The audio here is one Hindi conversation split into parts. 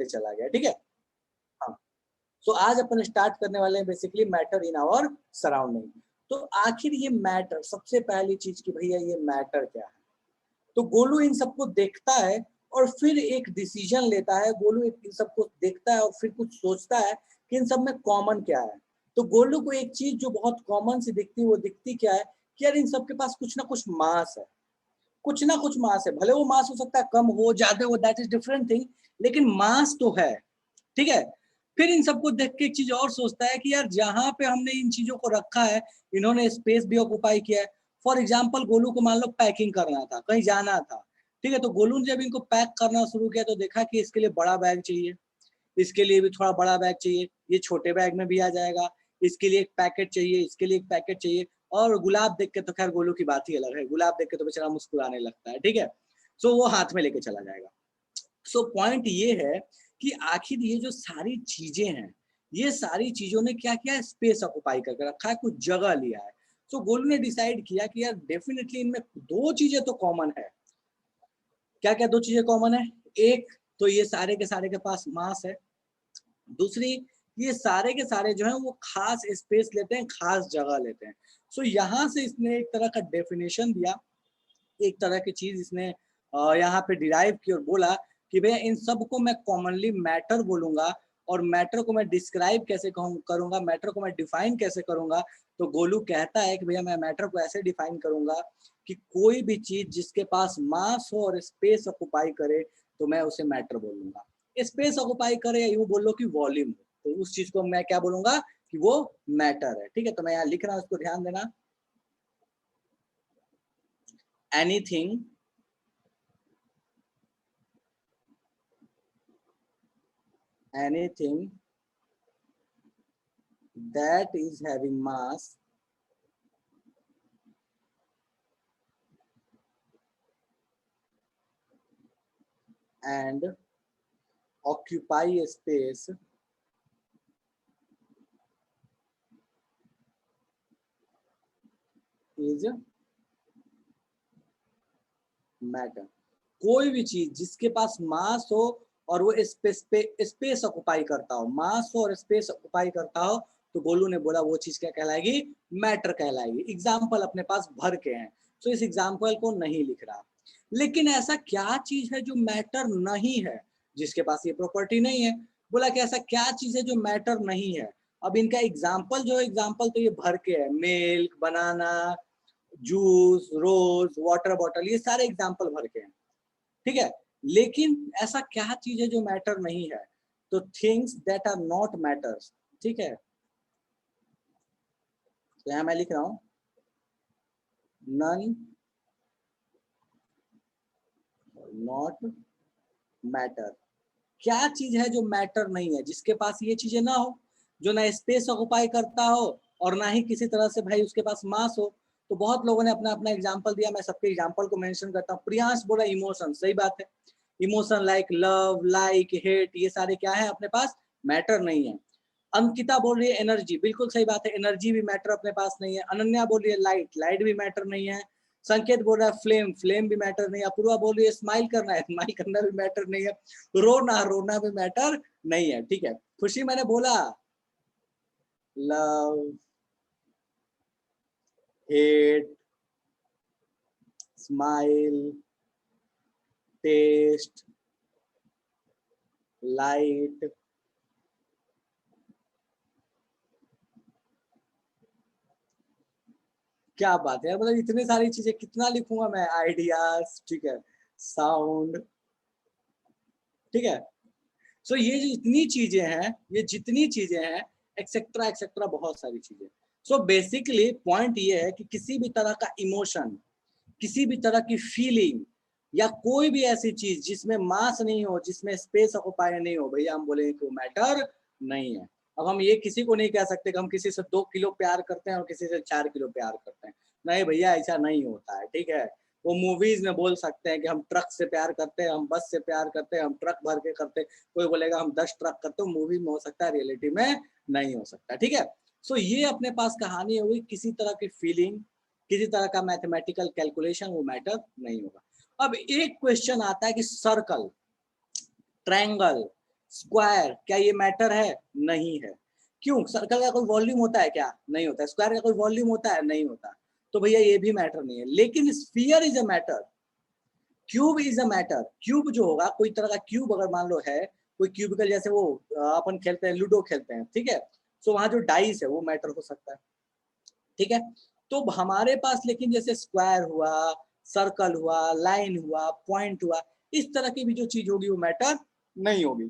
देखते चला गया, ठीक है। हाँ, तो आज अपन स्टार्ट करने वाले हैं basically matter in our surrounding. तो आखिर ये मैटर, सबसे पहली चीज कि भैया ये मैटर क्या है। तो गोलू इन सबको देखता है और फिर एक डिसीजन लेता है। गोलू इन सबको देखता है और फिर कुछ सोचता है कि इन सब में कॉमन क्या है। तो गोलू को एक चीज जो बहुत कॉमन सी दिखती है, वो दिखती क्या है कि यार इन सबके पास कुछ ना कुछ मास है, कुछ ना कुछ मास है। भले वो मास हो सकता है कम हो ज्यादा हो, दैट इज डिफरेंट थिंग, लेकिन मास तो है, ठीक है। फिर इन सबको देख के एक चीज और सोचता है कि यार जहां पे हमने इन चीजों को रखा है, इन्होंने स्पेस भी ऑक्युपाई किया है। फॉर एग्जाम्पल गोलू को मान लो पैकिंग करना था, कहीं जाना था, ठीक है। तो गोलू ने जब इनको पैक करना शुरू किया तो देखा कि इसके लिए बड़ा बैग चाहिए, इसके लिए भी थोड़ा बड़ा बैग चाहिए, ये छोटे बैग में भी आ जाएगा, इसके लिए एक पैकेट चाहिए, इसके लिए एक पैकेट चाहिए। और गुलाब देख के तो खैर गोलू की बात ही अलग है, गुलाब देख के तो बेचारा मुस्कुराने लगता है, ठीक है। सो वो हाथ में लेके चला जाएगा। सो पॉइंट ये है कि आखिर ये जो सारी चीजें हैं, ये सारी चीजों ने क्या किया है, स्पेस ऑक्युपाई करके रखा है, कुछ जगह लिया है। सो गोलू ने डिसाइड किया कि यार डेफिनेटली इनमें दो चीजें तो कॉमन है। क्या क्या दो चीजें कॉमन है? एक तो ये सारे के पास मास है, दूसरी ये सारे के सारे जो है वो खास स्पेस लेते हैं, खास जगह लेते हैं। सो यहाँ से इसने एक तरह का डेफिनेशन दिया, एक तरह की चीज इसने यहाँ पे डिराइव की और बोला कि भैया इन सब को मैं कॉमनली मैटर बोलूंगा। और मैटर को मैं डिस्क्राइब कैसे करूंगा, मैटर को मैं डिफाइन कैसे करूंगा। तो गोलू कहता है कि भैया मैं मैटर को ऐसे डिफाइन करूंगा कि कोई भी चीज जिसके पास मास हो और स्पेस ऑक्युपाई करे तो मैं उसे मैटर बोलूंगा। स्पेस ऑक्युपाई करे, यूं बोलो कि वॉल्यूम हो, तो उस चीज को मैं क्या बोलूंगा कि वो मैटर है, ठीक है। तो मैं यहाँ लिख रहा हूँ, इसको ध्यान देना। Anything anything that is having mass and occupy a space is matter। कोई भी चीज जिसके पास मास हो और वो स्पेस ऑक्युपाई करता हो, मास हो और स्पेस ऑक्युपाई करता हो, तो गोलू ने बोला वो चीज क्या कहलाएगी, मैटर कहलाएगी। एग्जाम्पल अपने पास भर के हैं, तो इस एग्जाम्पल को नहीं लिख रहा। लेकिन ऐसा क्या चीज है जो मैटर नहीं है, जिसके पास ये प्रॉपर्टी नहीं है। बोला कि ऐसा क्या चीज है जो मैटर नहीं है। अब इनका एग्जाम्पल जो है, एग्जाम्पल तो ये भर के है, मिल्क, बनाना, जूस, रोज, वाटर बॉटल, ये सारे एग्जाम्पल भर के हैं, ठीक है। लेकिन ऐसा क्या चीज है जो मैटर नहीं है? तो things that are not matters, ठीक है। तो यहां मैं लिख रहा हूं नन नॉट मैटर। क्या चीज है जो मैटर नहीं है, जिसके पास ये चीजें ना हो, जो ना स्पेस ऑक्युपाई करता हो और ना ही किसी तरह से भाई उसके पास मास हो। तो बहुत लोगों ने अपना अपना एग्जांपल दिया, मैं सबके एग्जांपल को मेंशन करता हूँ। प्रियांश बोला इमोशन, सही बात है। Emotion like love, like, hate, ये सारे क्या है अपने पास, मैटर नहीं है। अंकिता बोल रही है एनर्जी, बिल्कुल सही बात है, एनर्जी भी मैटर अपने पास नहीं है। अनन्या बोल रही है लाइट, लाइट भी मैटर नहीं है। संकेत बोल रहा है फ्लेम, फ्लेम भी मैटर नहीं है। अपूर्वा बोल रही है स्माइल करना है, स्माइल करना भी मैटर नहीं है। रोना, रोना भी मैटर नहीं है, ठीक है। खुशी, मैंने बोला love, hate, smile, taste, light, क्या बात है, मतलब इतनी सारी चीजें कितना लिखूंगा मैं, आइडियाज, ठीक है, साउंड, ठीक है। सो ये जो इतनी चीजें हैं, ये जितनी चीजें हैं, एक्सेट्रा एक्सेट्रा, बहुत सारी चीजें। सो बेसिकली पॉइंट ये है कि किसी भी तरह का इमोशन, किसी भी तरह की फीलिंग या कोई भी ऐसी चीज जिसमें मास नहीं हो, जिसमें स्पेस ऑक्युपाई नहीं हो, भैया हम बोलेंगे कि वो मैटर नहीं है। अब हम ये किसी को नहीं कह सकते कि हम किसी से 2 किलो प्यार करते हैं और किसी से 4 किलो प्यार करते हैं। नहीं भैया, ऐसा नहीं होता है, ठीक है। वो मूवीज में बोल सकते हैं कि हम ट्रक से प्यार करते हैं, हम बस से प्यार करते हैं, हम ट्रक भर के करते हैं। कोई बोलेगा हम 10 ट्रक करते हैं, मूवी में हो सकता है, रियलिटी में नहीं हो सकता, ठीक है। सो ये अपने पास कहानी हुई, किसी तरह की फीलिंग, किसी तरह का मैथमेटिकल कैलकुलेशन, वो मैटर नहीं होगा। अब एक क्वेश्चन आता है कि सर्कल, ट्रायंगल, स्क्वायर क्या ये मैटर है? नहीं है। क्यों? सर्कल का कोई वॉल्यूम होता है क्या? नहीं होता। स्क्वायर का कोई वॉल्यूम होता है? नहीं होता। तो भैया ये भी मैटर नहीं है। लेकिन sphere is a matter, cube is a matter. Cube जो होगा, कोई तरह का क्यूब अगर मान लो है, कोई क्यूबिकल, जैसे वो अपन खेलते हैं, लूडो खेलते हैं, ठीक है, तो वहां जो डाइस है वो मैटर हो सकता है, ठीक है। तो हमारे पास लेकिन जैसे स्क्वायर हुआ, सर्कल हुआ, लाइन हुआ, पॉइंट हुआ, इस तरह की भी जो चीज होगी वो मैटर नहीं होगी।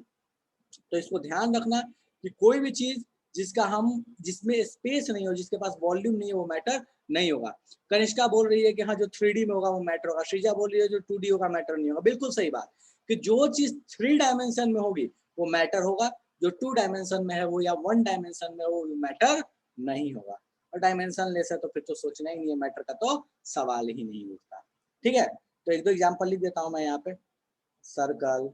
तो इसको ध्यान रखना कि कोई भी चीज जिसमें स्पेस नहीं हो, जिसके पास वॉल्यूम नहीं है, वो मैटर नहीं होगा। कनिष्का बोल रही है कि हाँ जो 3D में होगा वो मैटर होगा। श्रीजा बोल रही है जो 2D होगा मैटर नहीं होगा। बिल्कुल सही बात कि जो चीज 3 डायमेंशन में होगी वो मैटर होगा, जो 2 डायमेंशन में है वो या 1 डायमेंशन में वो मैटर नहीं होगा। और डायमेंशन लेस है तो फिर तो सोचना ही नहीं है, मैटर का तो सवाल ही नहीं उठता। ठीक है, तो एक दो एग्जाम्पल लिख देता हूँ मैं यहाँ पे, सर्कल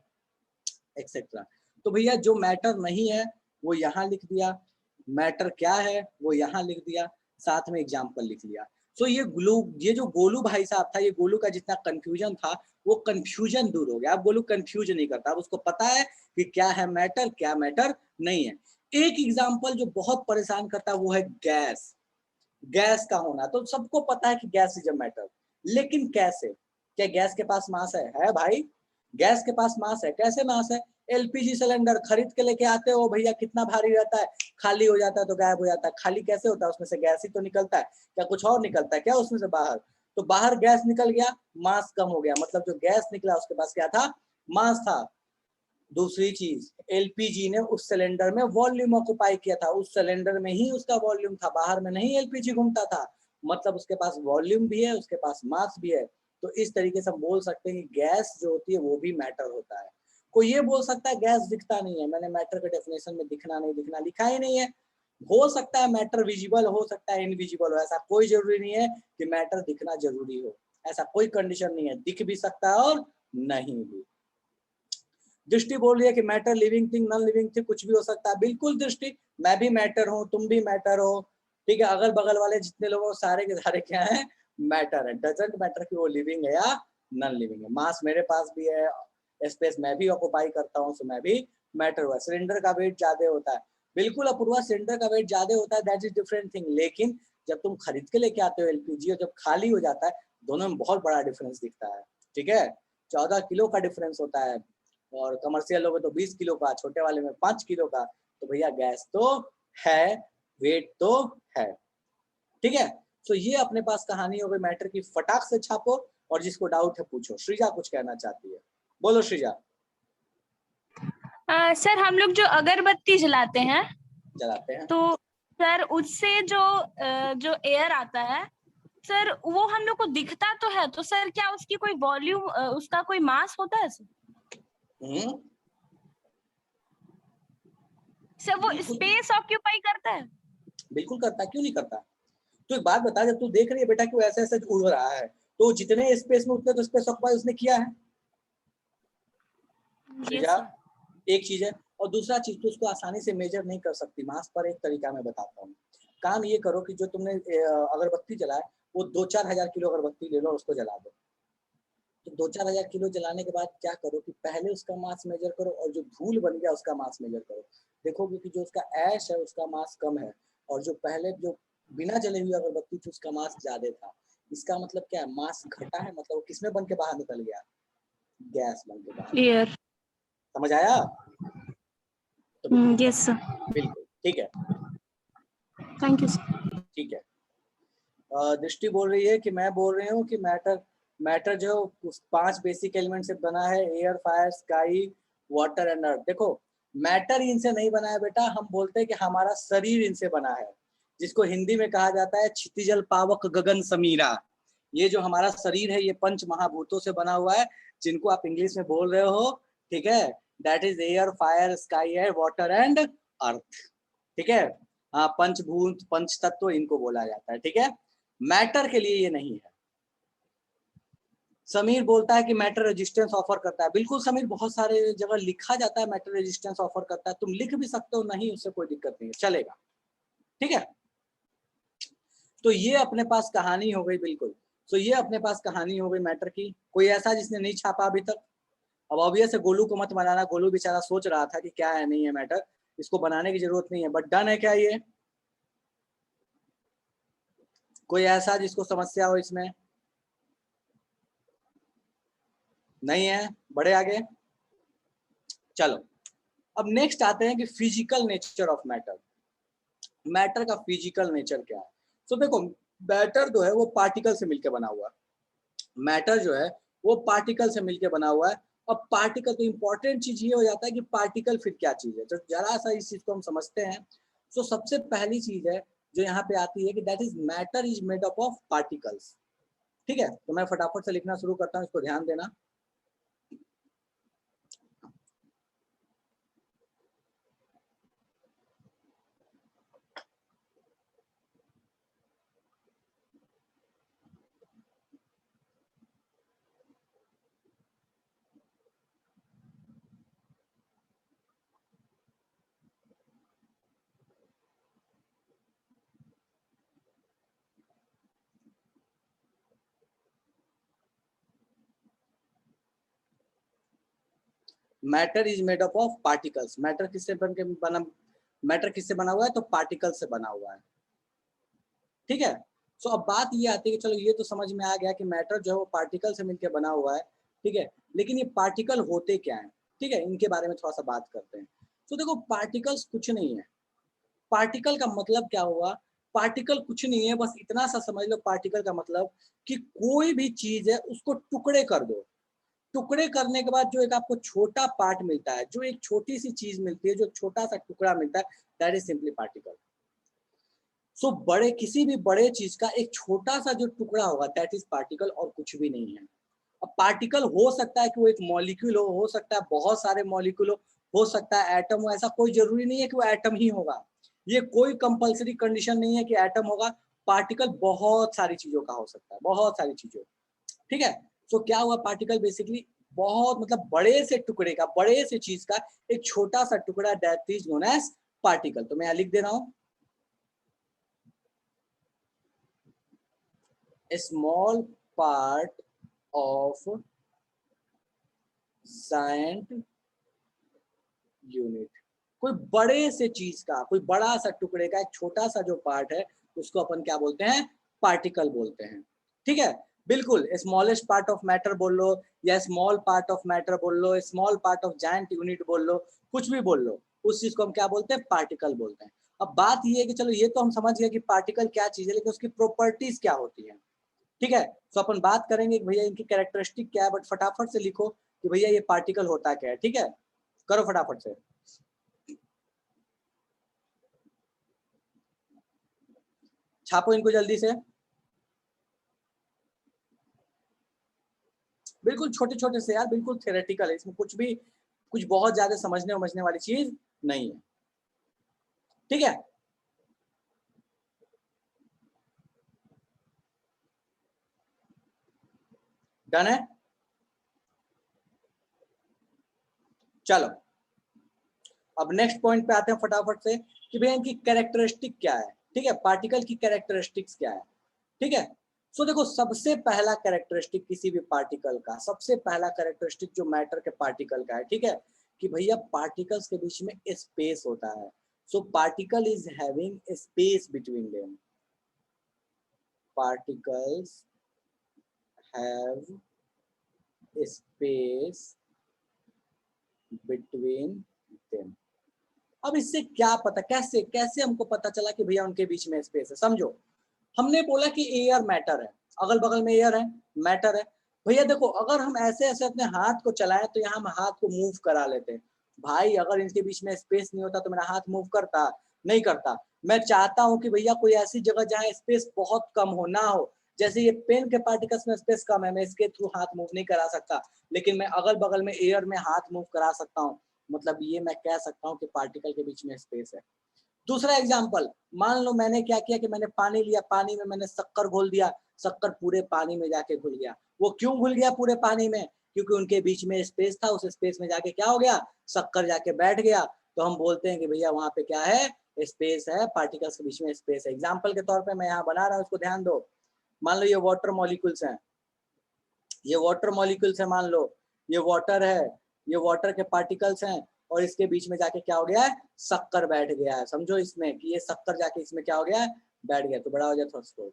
एक्सेट्रा। तो भैया जो मैटर नहीं है वो यहाँ लिख दिया, मैटर क्या है वो यहाँ लिख दिया, साथ में एग्जाम्पल लिख लिया। तो ये जो गोलू भाई साहब था, ये गोलू का जितना कंफ्यूजन था वो कंफ्यूजन दूर हो गया। अब गोलू कंफ्यूज नहीं करता, अब उसको पता है कि क्या है मैटर, क्या मैटर नहीं है। एक एग्जाम्पल जो बहुत परेशान करता है वो है गैस। गैस का होना तो सबको पता है कि गैस इज अ मैटर, लेकिन कैसे? क्या गैस के पास मास है भाई? गैस के पास मास है, कैसे मास है? एलपीजी सिलेंडर खरीद के लेके आते हो भैया, कितना भारी रहता है, खाली हो जाता है तो गायब हो जाता है। खाली कैसे होता है? उसमें से गैस ही तो निकलता है, क्या कुछ और निकलता है क्या उसमें से बाहर? तो बाहर गैस निकल गया, मास कम हो गया, मतलब जो गैस निकला उसके पास क्या था? मास था। दूसरी चीज, एलपीजी ने उस सिलेंडर में वॉल्यूम ऑक्युपाई किया था, उस सिलेंडर में ही उसका वॉल्यूम था, बाहर में नहीं एलपीजी घूमता था, मतलब उसके पास वॉल्यूम भी है, उसके पास मास भी है। तो इस तरीके से हम बोल सकते हैं कि गैस जो होती है वो भी मैटर होता है। कोई ये बोल सकता है गैस दिखता नहीं है, मैंने मैटर के डेफिनेशन में दिखना नहीं दिखना लिखा ही नहीं है। हो सकता है मैटर विजिबल, हो सकता है इनविजिबल हो, ऐसा कोई जरूरी नहीं है कि मैटर दिखना जरूरी हो, ऐसा कोई कंडीशन नहीं है, दिख भी सकता है और नहीं भी। दृष्टि बोल रही है कि matter living thing, non living thing, कुछ भी हो सकता है। बिल्कुल दृष्टि, मैं भी मैटर हूँ, तुम भी मैटर हो, ठीक है। अगल बगल वाले जितने लोग सारे के सारे क्या है? मैटर है। डजंट मैटर कि वो लिविंग है या नॉन लिविंग है। मास मेरे पास भी है, स्पेस मैं भी ऑक्युपाई करता हूँ, सो मैं भी मैटर हुआ। सिलेंडर का वेट ज्यादा होता है, बिल्कुल अपूर्वा, सिलेंडर का वेट ज्यादा होता है, दैट इज डिफरेंट थिंग। लेकिन जब तुम खरीद के लेके आते हो एलपीजी और जब खाली हो जाता है, दोनों में बहुत बड़ा डिफरेंस दिखता है, ठीक है। 14 किलो का डिफरेंस होता है, और कमर्शियल हो तो 20 किलो का, छोटे वाले में 5 किलो का। तो भैया गैस तो है, वेट तो है, ठीक है। तो ये अपने पास कहानी हो गई मैटर की, फटाक से छापो और जिसको डाउट है पूछो। श्रीजा कुछ कहना चाहती है, बोलो श्रीजा। सर हम लोग जो अगरबत्ती जलाते हैं तो सर उससे जो एयर आता है सर, वो हम लोग को दिखता तो है, तो सर क्या उसकी कोई वॉल्यूम, उसका कोई मास होता है सर? वो स्पेस ऑक्यूपाई करता है? बिल्कुल करता है, क्यों नहीं करता। तो एक बात बता, जब तू देख रही है बेटा कि वो ऐसे ऐसे उड़ रहा है, तो जितने स्पेस में उतने तो स्पेस ऑक्युपाई उसने किया है। एक चीज है, और दूसरा चीज तो उसको आसानी से मेजर नहीं कर सकती मास पर। एक तरीका मैं बताता हूँ, काम ये करो कि जो तुमने अगरबत्ती जलाए वो 2-4 हजार किलो अगरबत्ती ले लो और उसको जला दो। तो 2-4 हजार किलो जलाने के बाद क्या करो कि पहले उसका मास मेजर करो और जो धूल बन गया उसका मास मेजर करो। देखोगे कि जो उसका ऐश है उसका मास कम है, और जो पहले जो बिना जले हुई अगरबत्ती थी उसका मास ज्यादा था। इसका मतलब क्या है? मास घटा है, मतलब वो किसमें बन के बाहर निकल गया? गैस बन के बाहर। क्लियर, समझ आया? तो यस सर, बिल्कुल ठीक है, थैंक यू सर। ठीक है। दृष्टि बोल रही है कि मैं बोल रही हूँ कि मैटर जो 5 बेसिक एलिमेंट से बना है, air, fire, sky, water and earth. देखो मैटर इनसे नहीं बना है बेटा, हम बोलते हैं कि हमारा शरीर इनसे बना है, जिसको हिंदी में कहा जाता है क्षितिजल पावक गगन समीरा। ये जो हमारा शरीर है ये 5 महाभूतों से बना हुआ है, जिनको आप इंग्लिश में बोल रहे हो, ठीक है, that is air, fire, sky, air, water and earth, ठीक है। हाँ, पंचभूत, पंच तत्व इनको बोला जाता है, ठीक है। मैटर के लिए ये नहीं है। समीर बोलता है कि मैटर रेजिस्टेंस ऑफर करता है। बिल्कुल समीर, बहुत सारे जगह लिखा जाता है मैटर रेजिस्टेंस ऑफर करता है, तुम लिख भी सकते हो, नहीं उससे कोई दिक्कत नहीं है, चलेगा, ठीक है। तो ये अपने पास कहानी हो गई, बिल्कुल। तो ये अपने पास कहानी हो गई मैटर की। कोई ऐसा जिसने नहीं छापा अभी तक? अब ऑब्वियस है गोलू को मत बनाना, गोलू बेचारा सोच रहा था कि क्या है नहीं है मैटर, इसको बनाने की जरूरत नहीं है, बट डन है क्या ये? कोई ऐसा जिसको समस्या हो इसमें? नहीं है, बढ़े आगे। चलो अब नेक्स्ट आते हैं कि physical nature of matter. Matter का फिजिकल नेचर क्या है? तो देखो मैटर जो है वो पार्टिकल से मिलकर बना हुआ है, मैटर जो है वो पार्टिकल से मिलकर बना हुआ है। अब पार्टिकल तो इंपॉर्टेंट चीज ये हो जाता है कि पार्टिकल फिर क्या चीज है, तो जरा सा इस चीज को हम समझते हैं। तो सबसे पहली चीज है जो यहाँ पे आती है कि that is matter is made up of particles. ठीक है, तो मैं फटाफट से लिखना शुरू करता हूँ, इसको ध्यान देना। Matter is made up of particles. Matter किससे बना, मैटर किससे बना हुआ है? तो पार्टिकल से बना हुआ है। ठीक है, सो अब बात ये आती है कि चलो ये तो समझ में आ गया कि मैटर जो है वो पार्टिकल से मिलकर बना हुआ है। ठीक है, लेकिन ये पार्टिकल होते क्या है? ठीक है, इनके बारे में थोड़ा सा बात करते हैं। तो देखो पार्टिकल्स कुछ नहीं है। पार्टिकल का मतलब क्या हुआ? पार्टिकल कुछ नहीं है, बस इतना सा समझ लो पार्टिकल का मतलब कि कोई भी चीज है उसको टुकड़े कर दो, टुकड़े करने के बाद जो एक आपको छोटा पार्ट मिलता है, जो एक छोटी सी चीज मिलती है, जो छोटा सा टुकड़ा मिलता है, दैट इज सिंपली पार्टिकल। सो बड़े किसी भी बड़े चीज का एक छोटा सा जो टुकड़ा होगा दैट इज पार्टिकल, और कुछ भी नहीं है। अब पार्टिकल हो सकता है कि वो एक मॉलिक्यूल हो सकता है बहुत सारे मॉलिक्यूल हो सकता है एटम हो, ऐसा कोई जरूरी नहीं है कि वो एटम ही होगा। ये कोई कंपलसरी कंडीशन नहीं है कि एटम होगा। पार्टिकल बहुत सारी चीजों का हो सकता है, बहुत सारी चीजों। ठीक है, तो क्या हुआ? पार्टिकल बेसिकली बहुत मतलब बड़े से टुकड़े का, बड़े से चीज का एक छोटा सा टुकड़ा, that is known as particle. तो मैं यहाँ लिख दे रहा हूं, a small part of giant unit। कोई बड़े से चीज का, कोई बड़ा सा टुकड़े का एक छोटा सा जो पार्ट है उसको अपन क्या बोलते हैं? पार्टिकल बोलते हैं। ठीक है, बिल्कुल स्मॉलेस्ट पार्ट ऑफ मैटर बोल लो, या स्मॉल पार्ट ऑफ मैटर बोल लो, small part of giant unit बोल लो, कुछ भी बोल लो, उस चीज को हम क्या बोलते हैं? पार्टिकल बोलते हैं। अब बात ये है कि चलो ये तो हम समझ गए कि पार्टिकल क्या चीज है, लेकिन उसकी प्रॉपर्टीज क्या होती है। ठीक है, तो अपन बात करेंगे कि भैया इनकी कैरेक्टरिस्टिक क्या है, बट फटाफट से लिखो कि भैया ये पार्टिकल होता क्या है। ठीक है, करो फटाफट से, छापो इनको जल्दी से। बिल्कुल छोटे छोटे से यार, बिल्कुल थ्योरेटिकल है, इसमें कुछ भी कुछ बहुत ज्यादा समझने वाली चीज नहीं है। ठीक है, डन है। चलो अब नेक्स्ट पॉइंट पे आते हैं फटाफट से कि भैया इनकी कैरेक्टरिस्टिक क्या है। ठीक है, पार्टिकल की कैरेक्टरिस्टिक्स क्या है। ठीक है, सो देखो सबसे पहला कैरेक्टरिस्टिक किसी भी पार्टिकल का, सबसे पहला कैरेक्टरिस्टिक जो मैटर के पार्टिकल का है, ठीक है, कि भैया पार्टिकल्स के बीच में स्पेस होता है। So particle is having space between them. Particles have space between them. अब इससे क्या पता, कैसे कैसे हमको पता चला कि भैया उनके बीच में स्पेस है? समझो, हमने बोला कि एयर मैटर है, अगल बगल में एयर है, मैटर है। भैया देखो अगर हम ऐसे ऐसे अपने हाथ को चलाएं तो यहाँ हम हाथ को मूव करा लेते हैं। भाई अगर इनके बीच में स्पेस नहीं होता तो मेरा हाथ मूव करता? नहीं करता। मैं चाहता हूँ कि भैया कोई ऐसी जगह जहाँ स्पेस बहुत कम हो, ना हो, जैसे ये पेन के पार्टिकल्स में स्पेस कम है, मैं इसके थ्रू हाथ मूव नहीं करा सकता, लेकिन मैं अगल बगल में एयर में हाथ मूव करा सकता हूँ। मतलब ये मैं कह सकता हूँ कि पार्टिकल के बीच में स्पेस है। दूसरा एग्जाम्पल, मान लो मैंने क्या किया कि मैंने पानी लिया, पानी में मैंने शक्कर घोल दिया, शक्कर पूरे पानी में जाके घुल गया। वो क्यों घुल गया पूरे पानी में? क्योंकि उनके बीच में स्पेस था, उस स्पेस में जाके क्या हो गया? शक्कर जाके बैठ गया। तो हम बोलते हैं कि भैया वहां पे क्या है? स्पेस है, पार्टिकल्स के बीच में स्पेस है। एग्जाम्पल के तौर पर मैं यहाँ बना रहा हूँ, उसको ध्यान दो। मान लो ये वाटर मॉलिक्यूल्स हैं, ये वाटर मॉलिक्यूल्स है मान लो, ये वाटर है, ये वाटर के पार्टिकल्स हैं, और इसके बीच में जाके क्या हो गया है, शक्कर बैठ गया है। समझो इसमें कि ये शक्कर जाके इसमें क्या हो गया है, बैठ गया। तो बड़ा हो जाए थोड़ा,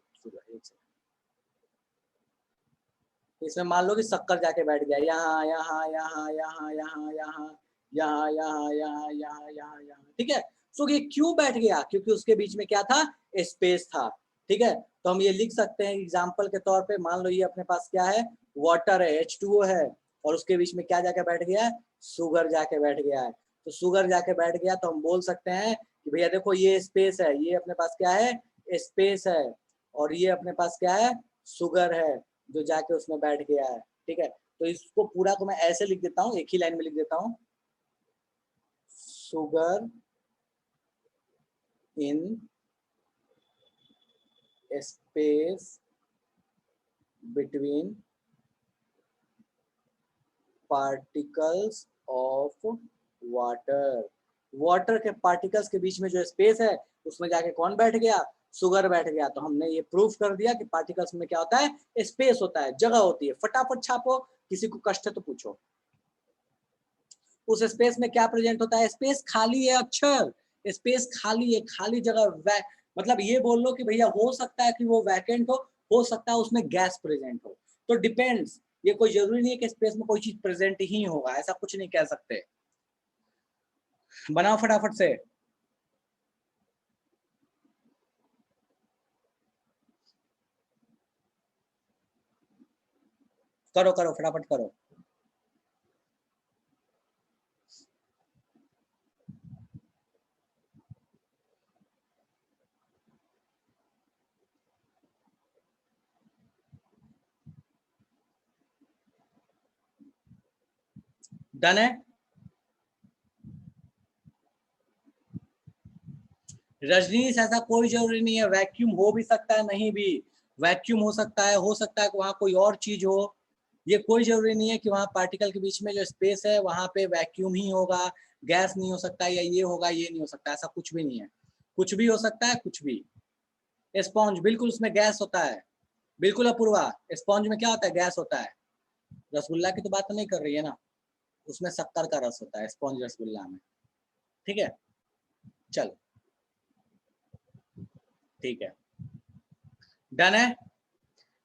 इसमें मान लो कि शक्कर जाके बैठ गया यहाँ यहाँ यहाँ यहाँ यहाँ यहाँ यहाँ यहाँ यहाँ यहाँ यहाँ यहाँ, ठीक है। तो ये क्यों बैठ गया, क्योंकि उसके बीच में क्या था, स्पेस था, ठीक है। तो हम ये लिख सकते हैं एग्जाम्पल के तौर पे, मान लो ये अपने पास क्या है, वाटर है, H2O है, और उसके बीच में क्या जाके बैठ गया है, शुगर जाके बैठ गया है। तो शुगर जाके बैठ गया तो हम बोल सकते हैं कि भैया देखो ये स्पेस है, ये अपने पास क्या है, स्पेस है, और ये अपने पास क्या है, शुगर है जो जाके उसमें बैठ गया है, ठीक है। तो इसको पूरा को मैं ऐसे लिख देता हूँ, एक ही लाइन में लिख देता हूँ, sugar in space between particles of water. Water के पार्टिकल्स के बीच में जो स्पेस है उसमें जाके कौन बैठ गया, शुगर बैठ गया। तो हमने ये प्रूफ कर दिया कि पार्टिकल्स में क्या होता है, स्पेस होता है, जगह होती है। फटाफट छापो, किसी को कष्ट है तो पूछो। उस स्पेस में क्या प्रेजेंट होता है, स्पेस खाली है, अक्षर स्पेस खाली है, खाली जगह। मतलब ये बोल लो कि भैया हो सकता है कि वो वैकेंट हो सकता है उसमें गैस प्रेजेंट हो। तो डिपेंड्स, ये कोई जरूरी नहीं है कि स्पेस में कोई चीज प्रेजेंट ही होगा, ऐसा कुछ नहीं कह सकते। बनाओ फटाफट से। करो करो फटाफट करो। डन है। रजनीश ऐसा कोई जरूरी नहीं है, वैक्यूम हो भी सकता है, नहीं भी वैक्यूम हो सकता है कि वहां कोई और चीज हो। ये कोई जरूरी नहीं है कि वहां पार्टिकल के बीच में जो स्पेस है वहां पे वैक्यूम ही होगा, गैस नहीं हो सकता, या ये होगा ये नहीं हो सकता, ऐसा कुछ भी नहीं है। कुछ भी हो सकता है, कुछ भी। स्पॉन्ज बिल्कुल उसमें गैस होता है, बिल्कुल अपूर्वा, स्पॉन्ज में क्या होता है, गैस होता है। रसगुल्ला की तो बात नहीं कर रही है ना, उसमें शक्कर का रस होता है स्पॉन्ज रसगुल्ला में, ठीक है। चल ठीक है, डन है।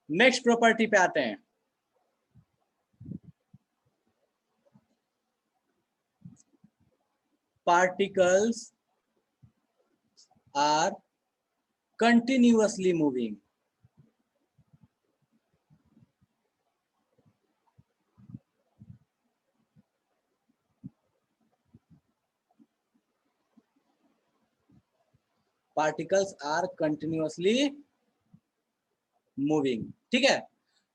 नेक्स्ट प्रॉपर्टी पे आते हैं। Particles are continuously moving. Particles are continuously moving, ठीक है।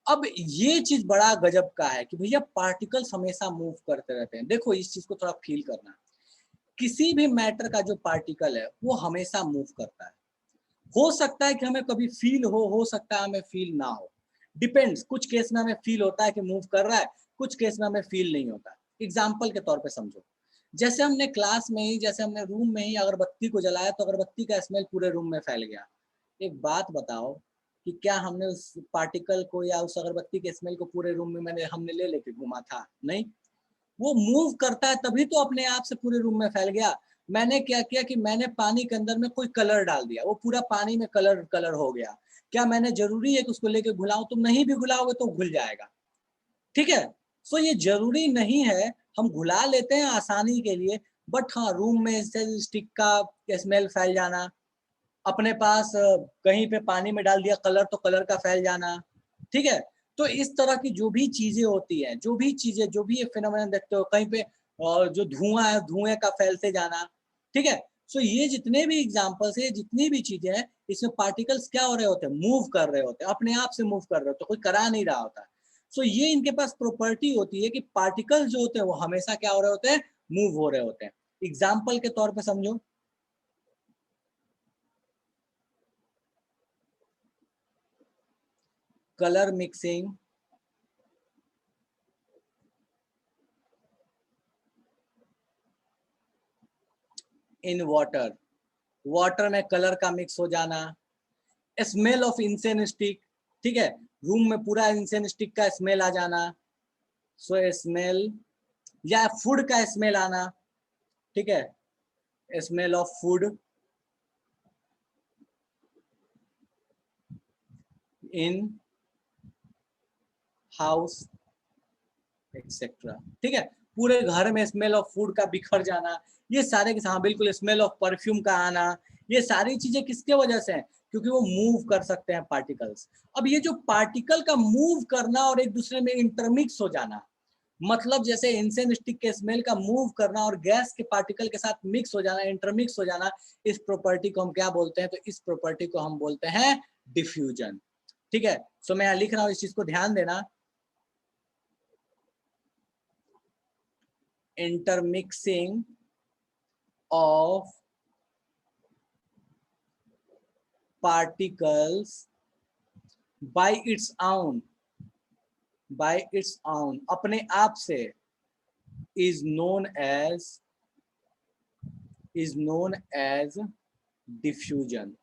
अब ये चीज बड़ा गजब का है कि भैया पार्टिकल्स हमेशा मूव करते रहते हैं। देखो इस चीज को थोड़ा फील करना, किसी भी मैटर का जो पार्टिकल है वो हमेशा मूव करता है। हो सकता है कि हमें कभी फील हो सकता है हमें फील ना हो, डिपेंड्स। कुछ केस में हमें फील होता है कि मूव कर रहा है, कुछ केस में हमें फील नहीं होता। एग्जाम्पल के तौर पे समझो, जैसे हमने क्लास में ही, जैसे हमने रूम में ही अगरबत्ती को जलाया तो अगरबत्ती का स्मेल पूरे रूम में फैल गया। एक बात बताओ कि क्या हमने उस पार्टिकल को या उस अगरबत्ती के स्मेल को पूरे रूम में हमने ले लेके घुमा था? नहीं, वो मूव करता है तभी तो अपने आप से पूरे रूम में फैल गया। मैंने क्या किया कि मैंने पानी के अंदर में कोई कलर डाल दिया, वो पूरा पानी में कलर कलर हो गया। क्या मैंने जरूरी है कि उसको लेके घुलाऊं? तुम नहीं भी घुलाओगे तो घुल जाएगा, ठीक है। सो ये जरूरी नहीं है, हम घुला लेते हैं आसानी के लिए, बट हाँ रूम में स्टिक का स्मेल फैल जाना, अपने पास कहीं पे पानी में डाल दिया कलर तो कलर का फैल जाना, ठीक है। तो इस तरह की जो भी चीजें होती हैं, जो भी चीजें, जो भी ये फिनोमेनन देखते हो कहीं पे, जो धुआं है धुएं का फैलते जाना, ठीक है। सो ये जितने भी एग्जांपल्स है, जितनी भी चीजें हैं, इसमें पार्टिकल्स क्या हो रहे होते हैं, मूव कर रहे होते हैं, अपने आप से मूव कर रहे होते हैं, कोई करा नहीं रहा होता। सो ये इनके पास प्रॉपर्टी होती है कि पार्टिकल्स जो होते हैं वो हमेशा क्या हो रहे होते हैं, मूव हो रहे होते हैं। एग्जाम्पल के तौर पर समझो, colour mixing in water, water में कलर का मिक्स हो जाना, स्मेल ऑफ इंसेन स्टिक, ठीक है, रूम में पूरा इंसेन स्टिक का स्मेल आ जाना, सो स्मेल या फूड का स्मेल आना, ठीक है, smell of food in house etcetera, ठीक है, पूरे घर में स्मेल ऑफ फूड का बिखर जाना, ये सारे के हाँ बिल्कुल, स्मेल ऑफ परफ्यूम का आना, ये सारी चीजें किसके वजह से हैं, क्योंकि वो मूव कर सकते हैं पार्टिकल्स। अब ये जो पार्टिकल का मूव करना और एक दूसरे में इंटरमिक्स हो जाना, मतलब जैसे इंसेंस स्टिक के स्मेल का मूव करना और गैस के पार्टिकल के साथ मिक्स हो जाना, इंटरमिक्स हो जाना, इस प्रॉपर्टी को हम क्या बोलते हैं, तो इस प्रॉपर्टी को हम बोलते हैं डिफ्यूजन, ठीक है। सो मैं यहाँ लिख रहा हूँ, इस चीज को ध्यान देना, intermixing of particles by its own, अपने आप से, is known as diffusion।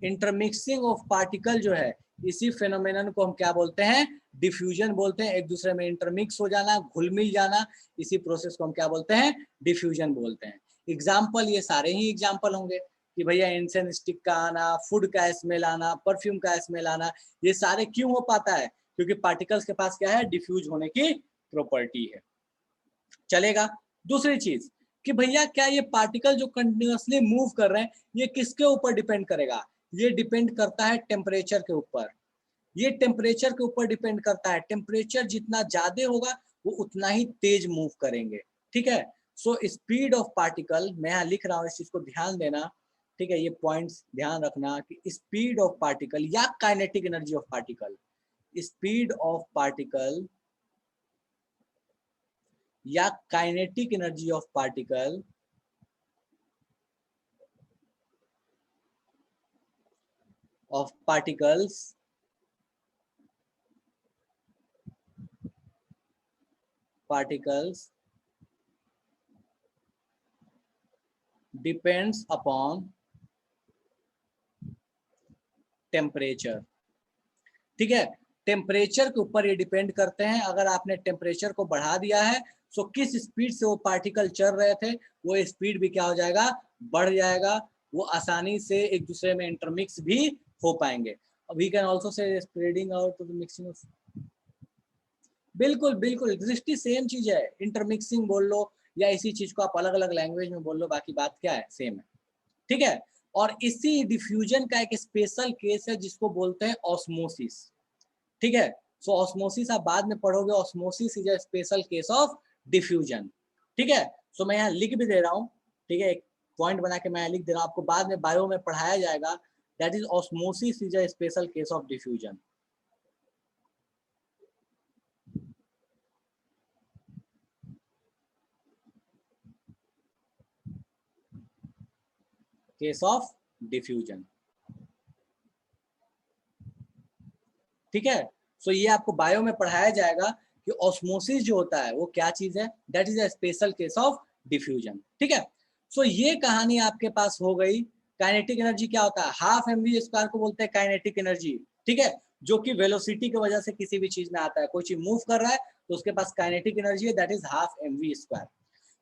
Intermixing of particle जो है, इसी फेनोमेनन को हम क्या बोलते हैं, डिफ्यूजन बोलते हैं। एक दूसरे में इंटरमिक्स हो जाना, घुल मिल जाना, इसी प्रोसेस को हम क्या बोलते हैं, डिफ्यूजन बोलते हैं। एग्जाम्पल, ये सारे ही एग्जाम्पल होंगे कि भैया इंसेंस स्टिक का आना, फूड का स्मेल आना, परफ्यूम का स्मेल आना, ये सारे क्यों हो पाता है, क्योंकि पार्टिकल्स के पास क्या है, डिफ्यूज होने की प्रॉपर्टी है। चलेगा। दूसरी चीज कि भैया क्या ये पार्टिकल जो कंटिन्यूअसली मूव कर रहे हैं, ये किसके ऊपर डिपेंड करेगा, ये डिपेंड करता है टेम्परेचर के ऊपर, ये टेम्परेचर के ऊपर डिपेंड करता है। टेम्परेचर जितना ज्यादा होगा वो उतना ही तेज मूव करेंगे, ठीक है। सो स्पीड ऑफ पार्टिकल, मैं यहाँ लिख रहा हूँ, इस चीज को ध्यान देना, ठीक है, ये पॉइंट्स ध्यान रखना कि स्पीड ऑफ पार्टिकल या kinetic energy of particle, speed of particle या kinetic energy of particle of particles depends upon temperature, ठीक है। टेम्परेचर के ऊपर ये डिपेंड करते हैं। अगर आपने टेम्परेचर को बढ़ा दिया है, तो किस स्पीड से वो पार्टिकल चल रहे थे, वो स्पीड भी क्या हो जाएगा, बढ़ जाएगा, वो आसानी से एक दूसरे में इंटरमिक्स भी हो पाएंगे। We can also say spreading out to the mixing of, बिल्कुल बिल्कुल दृष्टि सेम चीज है, इंटरमिक्सिंग बोल लो या इसी चीज को आप अलग अलग लैंग्वेज में बोल लो, बाकी बात क्या है, सेम है, ठीक है। और इसी डिफ्यूजन का एक स्पेशल केस है जिसको बोलते हैं ऑस्मोसिस, ठीक है। सो ऑस्मोसिस आप बाद में पढ़ोगे, osmosis is a special case of diffusion, ठीक है। सो मैं यहाँ लिख भी दे रहा हूँ, ठीक है, एक पॉइंट बना के मैं लिख दे रहा हूँ, आपको बाद में बायो में पढ़ाया जाएगा, that is osmosis is a special case of diffusion. Case of diffusion, ठीक है। सो ये आपको बायो में पढ़ाया जाएगा कि ऑस्मोसिस जो होता है वो क्या चीज है, that is a special case of diffusion, ठीक है। सो ये कहानी आपके पास हो गई। काइनेटिक एनर्जी क्या होता है, हाफ mv स्क्वायर को बोलते हैं काइनेटिक एनर्जी, ठीक है, जो कि वेलोसिटी की वजह से किसी भी चीज में आता है। कोई चीज मूव कर रहा है तो उसके पास काइनेटिक एनर्जी है, that is half mv square.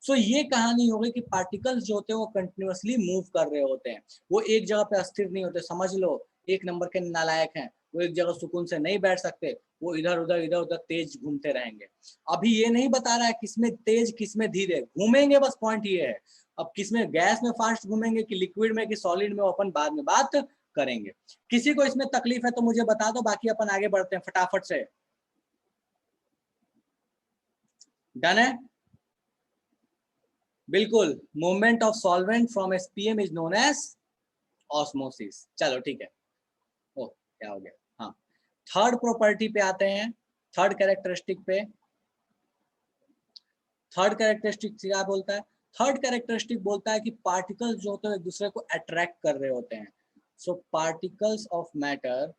So ये कहानी हो गई कि पार्टिकल्स जो होते हैं वो कंटिन्यूअसली मूव कर रहे होते हैं, वो एक जगह पे अस्थिर नहीं होते। समझ लो एक नंबर के नालायक हैं, वो एक जगह सुकून से नहीं बैठ सकते, वो इधर उधर तेज घूमते रहेंगे। अभी ये नहीं बता रहा है किसमें तेज किसमें धीरे घूमेंगे, बस पॉइंट ये है। अब किसमें गैस में फास्ट घूमेंगे कि लिक्विड में कि सॉलिड में, अपन बाद में बात करेंगे। किसी को इसमें तकलीफ है तो मुझे बता दो, बाकी अपन आगे बढ़ते हैं फटाफट से। डन है, बिल्कुल। Movement of solvent from SPM is known as osmosis. चलो ठीक है, ओ क्या हो गया, हाँ। थर्ड प्रॉपर्टी पे आते हैं, थर्ड कैरेक्टरिस्टिक पे। थर्ड कैरेक्टरिस्टिक क्या बोलता है, थर्ड कैरेक्टरिस्टिक बोलता है कि पार्टिकल्स जो होते हैं एक दूसरे को अट्रैक्ट कर रहे होते हैं। So particles of matter,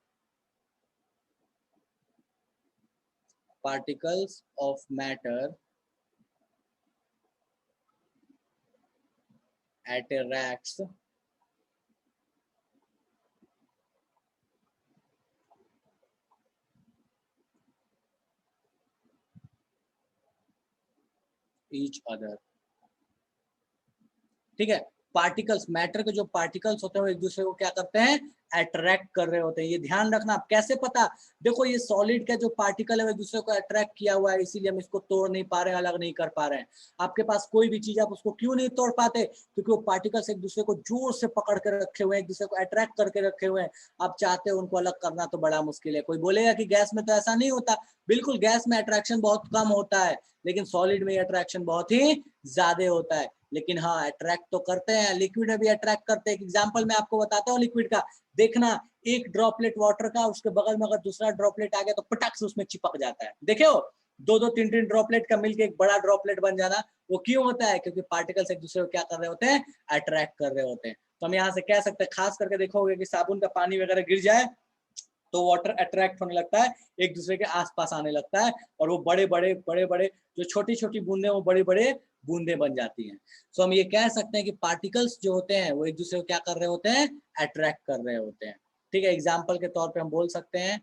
particles of matter attracts each other. ठीक है, पार्टिकल्स, मैटर के जो पार्टिकल्स होते हैं वो एक दूसरे को क्या करते हैं, अट्रैक्ट कर रहे होते हैं। ये ध्यान रखना। आप कैसे पता, देखो ये सॉलिड का जो पार्टिकल है वो एक दूसरे को अट्रैक्ट किया हुआ है, इसीलिए हम इसको तोड़ नहीं पा रहे हैं, अलग नहीं कर पा रहे हैं। आपके पास कोई भी चीज, आप उसको क्यों नहीं तोड़ पाते, क्योंकि वो पार्टिकल्स एक दूसरे को जोर से पकड़ कर रखे हुए हैं, एक दूसरे को अट्रैक्ट करके रखे हुए हैं। आप चाहते हो उनको अलग करना तो बड़ा मुश्किल है। कोई बोलेगा कि गैस में तो ऐसा नहीं होता, बिल्कुल गैस में अट्रैक्शन बहुत कम होता है, लेकिन सॉलिड में अट्रैक्शन बहुत ही ज्यादा होता है। लेकिन हाँ, अट्रैक्ट तो करते हैं, लिक्विड में भी अट्रैक्ट करते हैं। एक एग्जांपल मैं आपको बताता हूँ लिक्विड का। देखना, एक ड्रॉपलेट वाटर का, उसके बगल में अगर दूसरा ड्रॉपलेट आ गया तो पटक से उसमें चिपक जाता है। देखे हो, दो दो तीन तीन ड्रॉपलेट का मिलकर एक बड़ा ड्रॉपलेट बन जाना। वो क्यों होता है, क्योंकि पार्टिकल्स एक दूसरे को क्या कर रहे होते हैं, अट्रैक्ट कर रहे होते हैं। तो हम यहाँ से कह सकते हैं, खास करके देखोगे कि साबुन का पानी वगैरह गिर जाए तो वाटर अट्रैक्ट होने लगता है, एक दूसरे के आसपास आने लगता है, और वो बड़े बड़े जो छोटी छोटी बूंदे, वो बड़े बड़े बूंदे बन जाती हैं। सो हम ये कह सकते हैं कि पार्टिकल्स जो होते हैं वो एक दूसरे को क्या कर रहे होते हैं, अट्रैक्ट कर रहे होते हैं। ठीक है, एग्जाम्पल के तौर पे हम बोल सकते हैं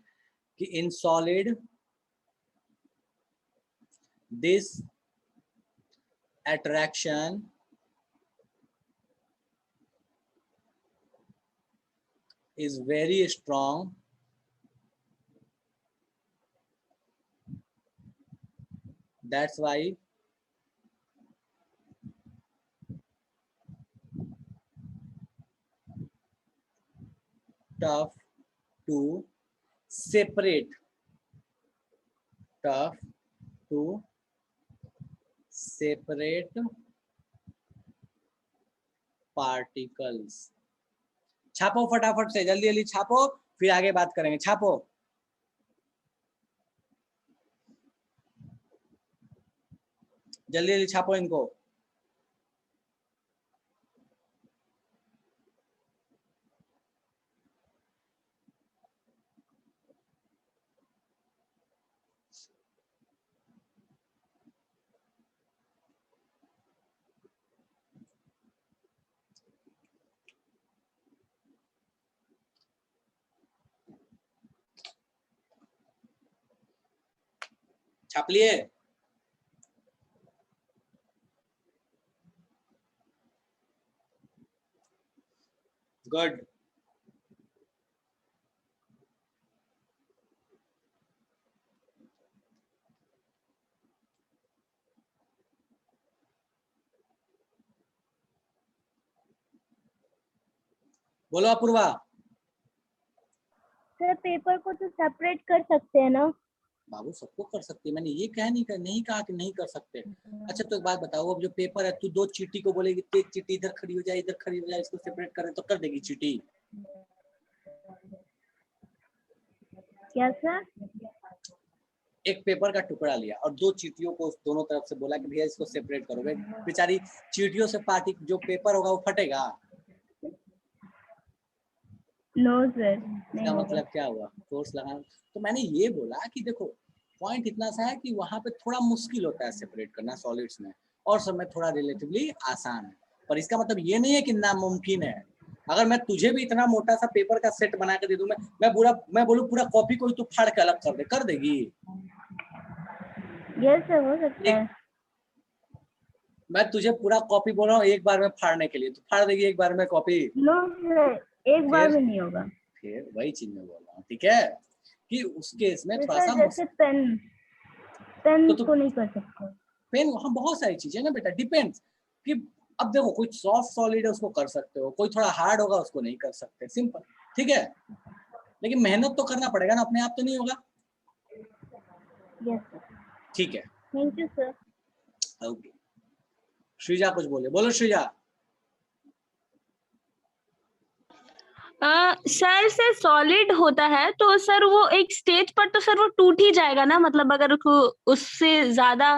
कि in solid this attraction is very strong, that's why tough to separate, tough to separate particles। छापो फटाफट से, जल्दी जल्दी छापो, फिर आगे बात करेंगे। छापो, जल्दी जल्दी छापो इनको। छाप लिए? गुड। बोलो अपूर्वा। सर पेपर को तो सेपरेट कर सकते हैं ना? बाबू सबको कर सकते हैं, मैंने ये नहीं कहा कि नहीं कर सकते। अच्छा तो एक बात बताओ, अब जो पेपर है, तू दो चीटी को बोलेगी एक चीटी इधर खड़ी हो जाए, इधर खड़ी हो जाए, इसको सेपरेट करें तो कर देगी चीटी? क्या सर? एक पेपर का टुकड़ा लिया और दो चीटियों को दोनों तरफ से बोला कि भैया इसको सेपरेट करो, बेचारी चीटियों से पार्टी जो पेपर होगा वो फटेगा? नो सर, इसका मतलब क्या हुआ, फोर्स लगाना। तो मैंने ये बोला कि देखो पॉइंट इतना सा है कि वहां पे थोड़ा मुश्किल होता है सेपरेट करना सॉलिड्स में, और सब में थोड़ा रिलेटिवली आसान है, पर इसका मतलब ये नहीं है कि नामुमकिन है। अगर मैं तुझे भी इतना मोटा सा पेपर का सेट बना के दे दूं, मैं बोलूं पूरा कॉपी को ही तू फाड़ के अलग कर देगी? यस सर, हो सकता है। मैं तुझे पूरा कॉपी बोल रहा हूँ एक बार में फाड़ने के लिए, तू फाड़ देगी एक बार में कॉपी? नो सर, एक बार में नहीं होगा। फिर वही चीज मैं बोल रहा हूँ, ठीक है, कि उस केस में थोड़ा सा जैसे पेन तो नहीं कर सकते। पेन, वहाँ बहुत सारी चीजें ना बेटा, डिपेंड्स कि अब देखो कोई सॉफ्ट सॉलिड है उसको कर सकते हो, कोई थोड़ा हार्ड होगा उसको नहीं कर सकते, सिंपल। ठीक है, लेकिन मेहनत तो करना पड़ेगा ना, अपने आप तो नहीं होगा। Yes sir. ठीक है, thank you sir. Okay, Sreeja कुछ बोलो श्रीजा। सर से सॉलिड होता है तो सर वो एक स्टेज पर तो सर वो टूट ही जाएगा ना, मतलब अगर उससे ज्यादा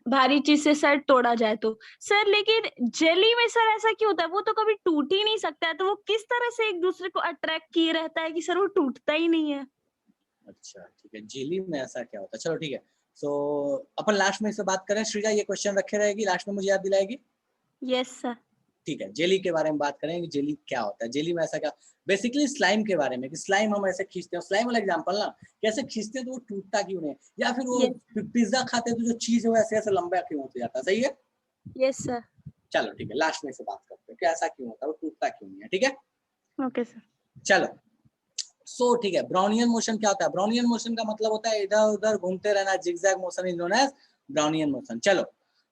भारी चीज से सर तोड़ा जाए तो सर। लेकिन जेली में सर ऐसा क्यों होता है, वो तो कभी टूट ही नहीं सकता है, तो वो किस तरह से एक दूसरे को अट्रैक्ट किए रहता है कि सर वो टूटता ही नहीं है? अच्छा ठीक है, जेली में ऐसा क्या होता है, चलो ठीक है। सो अपन लास्ट में इस बात करें, श्रीजा ये क्वेश्चन रखे रहेगी, लास्ट में मुझे याद दिलाएगी? Yes sir. ठीक है, जेली के बारे में बात करेंगे, जेली क्या होता है, जेली में ऐसा क्या, बेसिकली स्लाइम के बारे में कि स्लाइम हम ऐसे खींचते हैं, स्लाइम वाला एग्जांपल ना, कैसे खींचते हैं तो वो टूटता क्यों नहीं, या फिर वो पिज्जा खाते हैं तो जो चीज है वो ऐसे ऐसे लंबा क्यों होता जाता है, सही है? Yes sir. चलो ठीक है, लास्ट में से बात करते हैं कि ऐसा क्यों होता है, वो टूटता क्यों नहीं है, ठीक है? Okay sir. चलो सो ठीक है, ब्राउनियन मोशन क्या होता है? ब्राउनियन मोशन का मतलब होता है इधर उधर घूमते रहना, zigzag motion is known as Brownian motion. चलो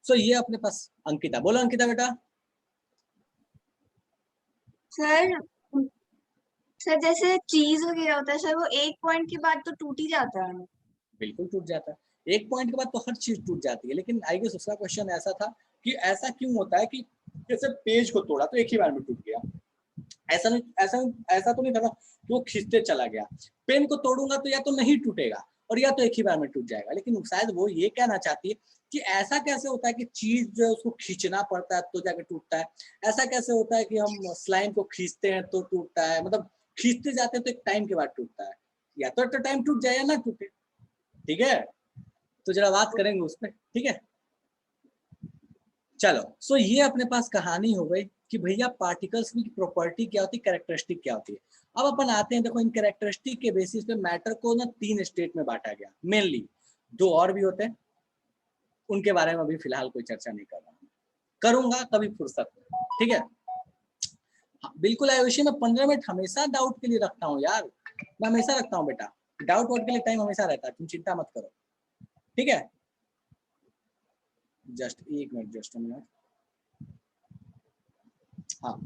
सो ये अपने पास अंकिता, बोलो अंकिता बेटा। सर सर जैसे चीज वगैरह होता है सर, वो एक पॉइंट के बाद तो टूट ही जाता है। बिल्कुल टूट जाता है, एक पॉइंट के बाद तो हर चीज टूट जाती है, लेकिन आई गेस उसका क्वेश्चन ऐसा था कि ऐसा क्यों होता है कि जैसे पेज को तोड़ा तो एक ही बार में टूट गया, ऐसा नहीं, ऐसा तो नहीं था कि वो खींचते चला गया। पेन को तोड़ूंगा तो या तो नहीं टूटेगा और या तो एक ही बार में टूट जाएगा, लेकिन शायद वो ये कहना चाहती है कि ऐसा कैसे होता है कि चीज जो है उसको खींचना पड़ता है तो जाके टूटता है, ऐसा कैसे होता है कि हम स्लाइम को खींचते हैं तो टूटता है, मतलब खींचते जाते हैं तो एक टाइम के बाद टूटता है, या तो टाइम टूट जाए या ना टूटे, ठीक है? तो जरा बात करेंगे उस पर, ठीक है? चलो सो ये अपने पास कहानी हो गई कि भैया पार्टिकल्स की प्रॉपर्टी क्या होती है, कैरेक्टरिस्टिक क्या होती है। अब अपन आते हैं, देखो इन कैरेक्टरिस्टिक के बेसिस पे मैटर को ना 3 स्टेट में बांटा गया, मेनली 2 और भी होते हैं, उनके बारे में अभी फिलहाल कोई चर्चा नहीं कर रहा, करूंगा कभी फुर्सत में, ठीक है? हाँ, बिल्कुल आयुषी, मैं 15 मिनट हमेशा डाउट के लिए रखता हूँ यार, मैं हमेशा रखता हूँ बेटा, डाउट वाउट के लिए टाइम हमेशा रहता है, तुम चिंता मत करो, ठीक है? जस्ट एक मिनट, हाँ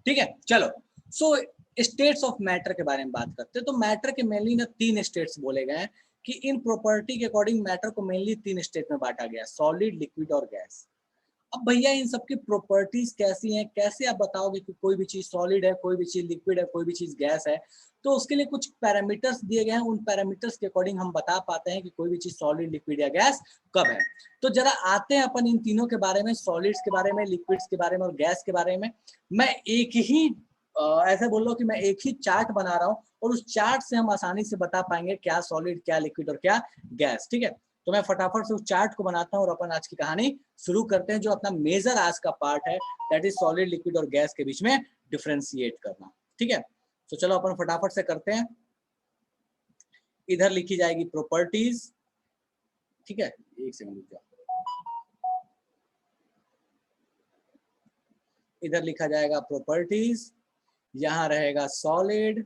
ठीक है। चलो सो स्टेट्स ऑफ मैटर के बारे में बात करते हैं, तो मैटर के मेनली ना 3 स्टेट्स बोले गए हैं कि इन प्रॉपर्टी के अकॉर्डिंग मैटर को मेनली 3 स्टेट में बांटा गया, सॉलिड, लिक्विड और गैस। अब भैया इन सबकी प्रॉपर्टीज कैसी हैं, कैसे आप बताओगे कि कोई भी चीज सॉलिड है, कोई भी चीज लिक्विड है, कोई भी चीज गैस है? तो उसके लिए कुछ पैरामीटर्स दिए गए हैं, उन पैरामीटर्स के अकॉर्डिंग हम बता पाते हैं कि कोई भी चीज सॉलिड, लिक्विड या गैस कब है। तो जरा आते हैं अपन इन तीनों के बारे में, सॉलिड्स के बारे में, लिक्विड्स के बारे में और गैस के बारे में। मैं एक ही ऐसे बोल रहा हूँ कि मैं एक ही चार्ट बना रहा हूँ और उस चार्ट से हम आसानी से बता पाएंगे क्या सॉलिड, क्या लिक्विड और क्या गैस, ठीक है? तो मैं फटाफट से उस चार्ट को बनाता हूँ और अपन आज की कहानी शुरू करते हैं, जो अपना मेजर आज का पार्ट है, दैट इज सॉलिड, लिक्विड और गैस के बीच में डिफरेंशिएट करना, ठीक है? तो चलो अपन फटाफट से करते हैं। इधर लिखी जाएगी प्रॉपर्टीज, ठीक है? एक सेकंड रुक जाओ, इधर लिखा जाएगा प्रॉपर्टीज, यहां रहेगा सॉलिड,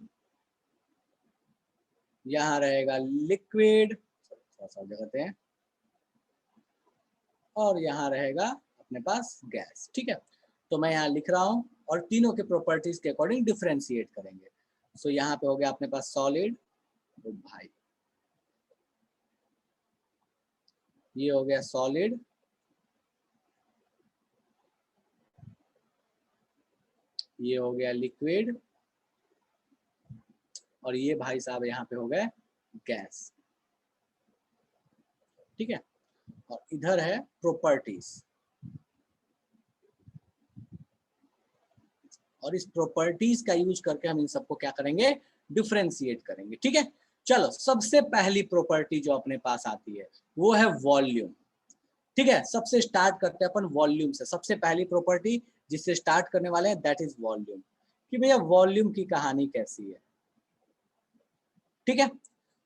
यहां रहेगा लिक्विड, थोड़ा सा जगह हैं, और यहाँ रहेगा अपने पास गैस, ठीक है? तो मैं यहाँ लिख रहा हूँ और तीनों के प्रॉपर्टीज के अकॉर्डिंग डिफरेंशिएट करेंगे। सो यहाँ पे हो गया अपने पास सॉलिड, भाई ये हो गया सॉलिड, ये हो गया लिक्विड, और ये भाई साहब यहाँ पे हो गए गैस, ठीक है? और इधर है प्रॉपर्टीज, और इस प्रॉपर्टीज का यूज करके हम इन सबको क्या करेंगे, डिफरेंशिएट करेंगे, ठीक है? चलो सबसे पहली प्रॉपर्टी जो अपने पास आती है वो है वॉल्यूम, ठीक है? सबसे स्टार्ट करते हैं अपन वॉल्यूम से, सबसे पहली प्रॉपर्टी जिससे स्टार्ट करने वाले हैं दैट इज वॉल्यूम, कि भैया वॉल्यूम की कहानी कैसी है, ठीक है?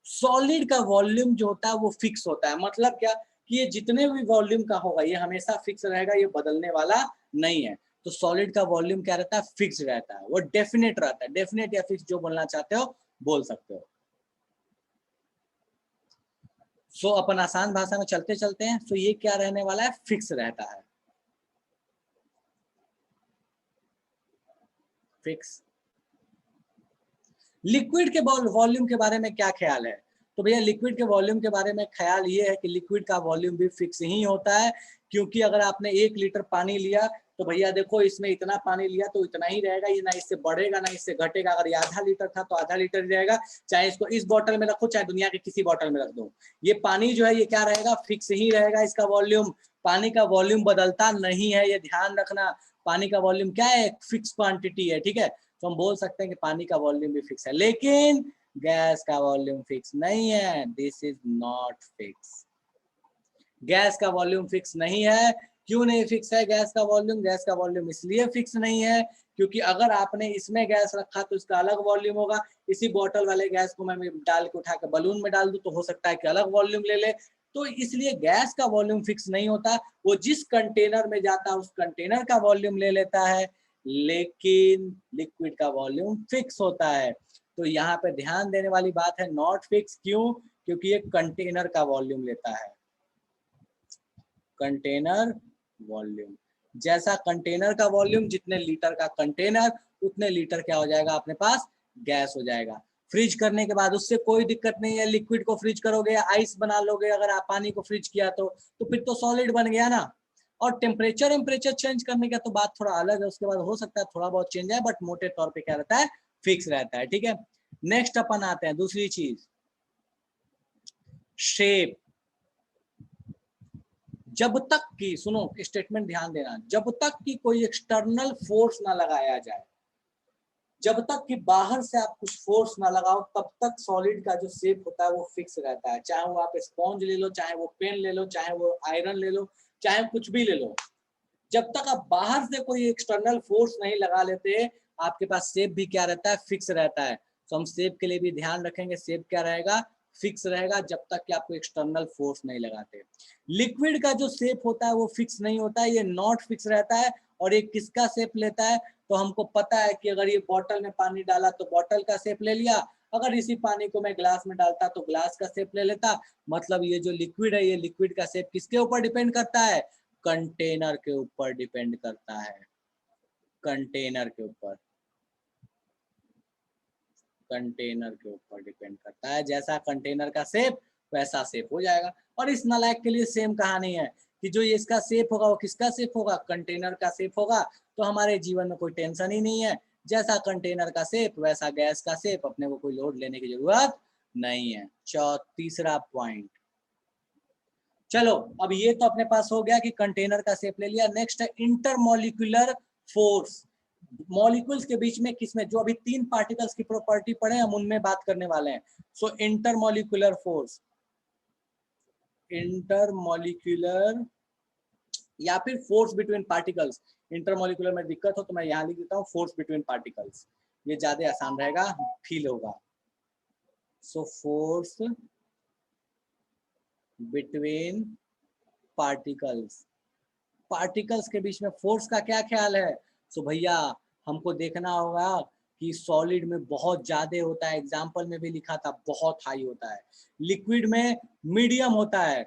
सॉलिड का वॉल्यूम जो होता है वो फिक्स होता है, मतलब क्या कि ये जितने भी वॉल्यूम का होगा ये हमेशा फिक्स रहेगा, ये बदलने वाला नहीं है। तो सॉलिड का वॉल्यूम क्या रहता है, फिक्स रहता है, वो डेफिनेट रहता है, डेफिनेट या फिक्स जो बोलना चाहते हो बोल सकते हो। सो अपन आसान भाषा में चलते चलते हैं, सो ये क्या रहने वाला है, फिक्स रहता है, फिक्स। लिक्विड के वॉल्यूम के बारे में क्या ख्याल है? तो भैया लिक्विड के वॉल्यूम के बारे में ख्याल ये है कि लिक्विड का वॉल्यूम भी फिक्स ही होता है, क्योंकि अगर आपने 1 लीटर पानी लिया तो भैया देखो इसमें इतना पानी लिया तो इतना ही रहेगा, ये ना इससे बढ़ेगा ना इससे घटेगा। अगर ये आधा लीटर था तो आधा लीटर ही रहेगा, चाहे इसको इस बोतल में रखो चाहे दुनिया के किसी बोतल में रख दो, ये पानी जो है ये क्या रहेगा, फिक्स ही रहेगा इसका वॉल्यूम। पानी का वॉल्यूम बदलता नहीं है, ये ध्यान रखना। पानी का वॉल्यूम क्या है, फिक्स क्वांटिटी है, ठीक है? तो हम बोल सकते हैं कि पानी का वॉल्यूम भी फिक्स है, लेकिन गैस का वॉल्यूम फिक्स नहीं है, this is not fix. Gas का वॉल्यूम फिक्स नहीं है क्यों नहीं फिक्स है गैस का वॉल्यूम? गैस का वॉल्यूम इसलिए फिक्स नहीं है क्योंकि अगर आपने इसमें गैस रखा तो इसका अलग वॉल्यूम होगा, इसी बॉटल वाले गैस को मैं डाल के उठा के बलून में डाल दूं तो हो सकता है कि अलग वॉल्यूम ले ले। तो इसलिए गैस का वॉल्यूम फिक्स नहीं होता, वो जिस कंटेनर में जाता है उस कंटेनर का वॉल्यूम ले लेता है, लेकिन लिक्विड का वॉल्यूम फिक्स होता है। तो यहाँ पे ध्यान देने वाली बात है, नॉट फिक्स। क्यों? क्योंकि ये कंटेनर का वॉल्यूम लेता है, कंटेनर वॉल्यूम। जैसा कंटेनर का वॉल्यूम, जितने लीटर का कंटेनर उतने लीटर क्या हो जाएगा अपने पास? गैस हो जाएगा। फ्रीज करने के बाद उससे कोई दिक्कत नहीं है, लिक्विड को फ्रीज करोगे या आइस बना लोगे, अगर आप पानी को फ्रीज किया तो फिर तो सॉलिड बन गया ना। और टेम्परेचर चेंज करने का तो बात थोड़ा अलग है, उसके बाद हो सकता है थोड़ा बहुत चेंज है, बट मोटे तौर पे क्या रहता है? फिक्स रहता है। ठीक है, नेक्स्ट अपन आते हैं दूसरी चीज, शेप। जब तक कि, सुनो स्टेटमेंट ध्यान देना, जब तक कि कोई एक्सटर्नल फोर्स ना लगाया जाए, जब तक कि बाहर से आप कुछ फोर्स ना लगाओ, तब तक सॉलिड का जो शेप होता है वो फिक्स रहता है। चाहे वो आप स्पॉन्ज ले लो, चाहे वो पेन ले लो, चाहे वो आयरन ले लो, चाहे कुछ भी ले लो, जब तक आप बाहर से कोई एक्सटर्नल फोर्स नहीं लगा लेते, आपके पास शेप भी क्या रहता है? फिक्स रहता है। तो हम शेप के लिए भी ध्यान रखेंगे, शेप क्या रहेगा? फिक्स रहेगा, जब तक कि आपको एक्सटर्नल फोर्स नहीं लगाते। लिक्विड का जो शेप होता है वो फिक्स नहीं होता है, ये नॉट फिक्स रहता है। और ये किसका शेप लेता है? तो हमको पता है कि अगर ये बॉटल में पानी डाला तो बॉटल का शेप ले लिया, अगर इसी पानी को मैं ग्लास में डालता तो ग्लास का शेप ले लेता। मतलब ये जो लिक्विड है, ये लिक्विड का शेप किसके ऊपर डिपेंड करता है? कंटेनर के ऊपर डिपेंड करता है, कंटेनर के ऊपर, कंटेनर के ऊपर डिपेंड करता है। जैसा कंटेनर का शेप वैसा शेप हो जाएगा। और इस नालायक के लिए सेम कहानी है कि जो इसका शेप होगा वो किसका शेप होगा? कंटेनर का शेप होगा। तो हमारे जीवन में कोई टेंशन ही नहीं है, जैसा कंटेनर का शेप वैसा गैस का शेप, अपने को कोई लोड लेने की जरूरत नहीं है। तीसरा पॉइंट, चलो अब ये तो अपने पास हो गया कि कंटेनर का शेप ले लिया। नेक्स्ट है इंटरमॉलिक्यूलर फोर्स। मॉलिक्यूल्स के बीच में किसमें, जो अभी 3 पार्टिकल्स की प्रॉपर्टी पढ़े हम उनमें बात करने वाले हैं। सो इंटरमॉलिक्यूलर फोर्स, इंटरमॉलिक्यूलर या फिर फोर्स बिटवीन पार्टिकल्स। इंटरमॉलिक्यूलर में दिक्कत हो तो मैं यहां लिख देता हूं फोर्स बिटवीन पार्टिकल्स, ये ज्यादा आसान रहेगा, फील होगा। So force between particles, particles के बीच में फोर्स का क्या ख्याल है? सो भैया हमको देखना होगा कि सॉलिड में बहुत ज्यादा होता है, एग्जाम्पल में भी लिखा था बहुत हाई होता है, लिक्विड में मीडियम होता है।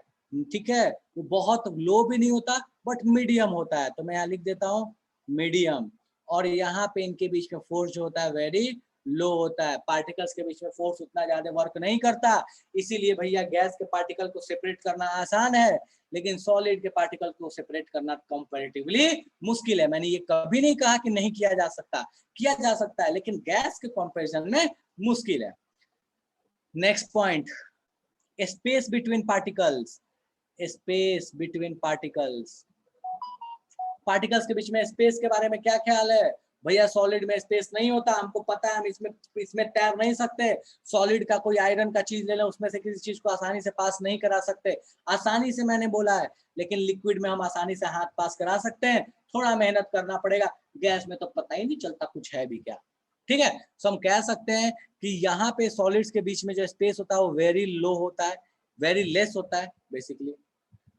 ठीक है, वो बहुत लो भी नहीं होता बट मीडियम होता है, तो मैं यहाँ लिख देता हूँ मीडियम। और यहाँ पे इनके बीच में फोर्स जो होता है वेरी लो होता है। पार्टिकल्स के बीच में फोर्स उतना ज्यादा वर्क नहीं करता, इसीलिए भैया गैस के पार्टिकल को सेपरेट करना आसान है, लेकिन सॉलिड के पार्टिकल को सेपरेट करना कंपैरेटिवली मुश्किल है। मैंने ये कभी नहीं कहा कि नहीं किया जा सकता, किया जा सकता है, लेकिन गैस के कंपैरिजन में मुश्किल है। Next point, space between particles, space between particles, particles के बीच में स्पेस के बारे में क्या ख्याल है? भैया सॉलिड में स्पेस नहीं होता, हमको पता है, हम इसमें तैर नहीं सकते। सॉलिड का कोई आयरन का चीज ले लो, उसमें से किसी चीज को आसानी से पास नहीं करा सकते, आसानी से मैंने बोला है, लेकिन लिक्विड में हम आसानी से हाथ पास करा सकते हैं, थोड़ा मेहनत करना पड़ेगा। गैस में तो पता ही नहीं चलता कुछ है भी क्या। ठीक है, तो हम कह सकते हैं कि यहाँ पे सॉलिड्स के बीच में जो स्पेस होता है वो वेरी लो होता है, वेरी लेस होता है, बेसिकली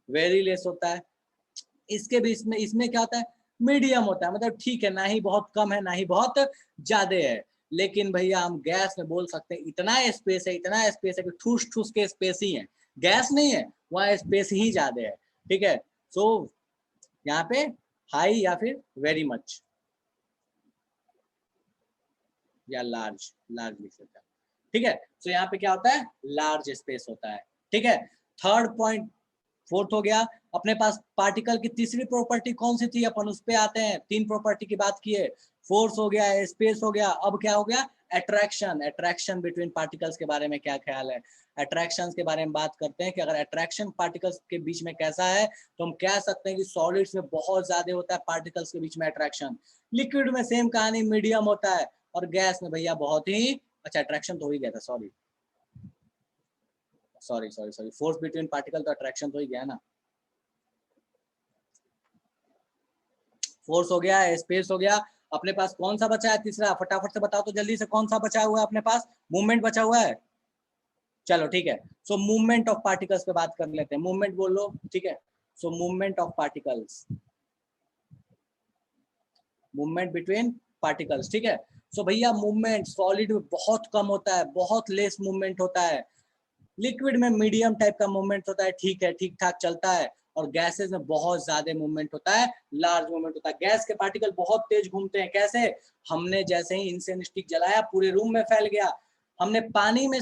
वेरी लेस होता है। इसके बीच में, इसमें क्या होता है? मीडियम होता है, मतलब ठीक है, ना ही बहुत कम है ना ही बहुत ज्यादा है। लेकिन भैया हम गैस में बोल सकते हैं इतना स्पेस है, इतना स्पेस है कि ठूस ठूस के स्पेस ही है, गैस नहीं है, वहाँ स्पेस ही ज्यादा है। ठीक है, सो यहाँ पे हाई या फिर वेरी मच या लार्ज, लार्ज लिख सकते हैं। ठीक है, सो यहाँ पे क्या होता है? लार्ज स्पेस होता है। ठीक है, थर्ड पॉइंट, फोर्थ हो गया। अपने पास पार्टिकल की तीसरी प्रॉपर्टी कौन सी थी? अपन उस पे आते हैं, 3 प्रॉपर्टी की बात की है, फोर्स हो गया, स्पेस हो गया, अब क्या हो गया? अट्रैक्शन। अट्रैक्शन बिटवीन पार्टिकल्स के बारे में क्या ख्याल है? अट्रैक्शन के बारे में बात करते हैं कि अगर अट्रैक्शन पार्टिकल्स के बीच में कैसा है, तो हम कह सकते हैं कि सॉलिड्स में बहुत ज्यादा होता है पार्टिकल्स के बीच में अट्रैक्शन, लिक्विड में सेम कहानी, मीडियम होता है, और गैस में भैया बहुत ही, अच्छा अट्रैक्शन तो हो ही गया था, sorry sorry sorry sorry, force between particle तो अट्रैक्शन तो ही गया ना। फोर्स हो गया, स्पेस हो गया, अपने पास कौन सा बचा है तीसरा, फटाफट से बताओ तो जल्दी से, कौन सा बचा हुआ है अपने पास, मूवमेंट बचा हुआ है। चलो ठीक है, सो मूवमेंट ऑफ पार्टिकल्स पे बात कर लेते हैं, मूवमेंट बोल लो, ठीक है। So movement of particles, movement between particles, ठीक है। सो भैया मूवमेंट सॉलिड में बहुत कम होता है, बहुत लेस मूवमेंट होता है, लिक्विड में मीडियम टाइप का मूवमेंट होता है, ठीक है, ठीक ठाक चलता है, और गैसेस में बहुत ज्यादा मूवमेंट होता है, लार्ज मूवमेंट होता है। गैस के पार्टिकल बहुत तेज घूमते हैं, कैसे, हमने जैसे ही इंसेंस स्टिक जलाया पूरे रूम में फैल गया, हमने पानी में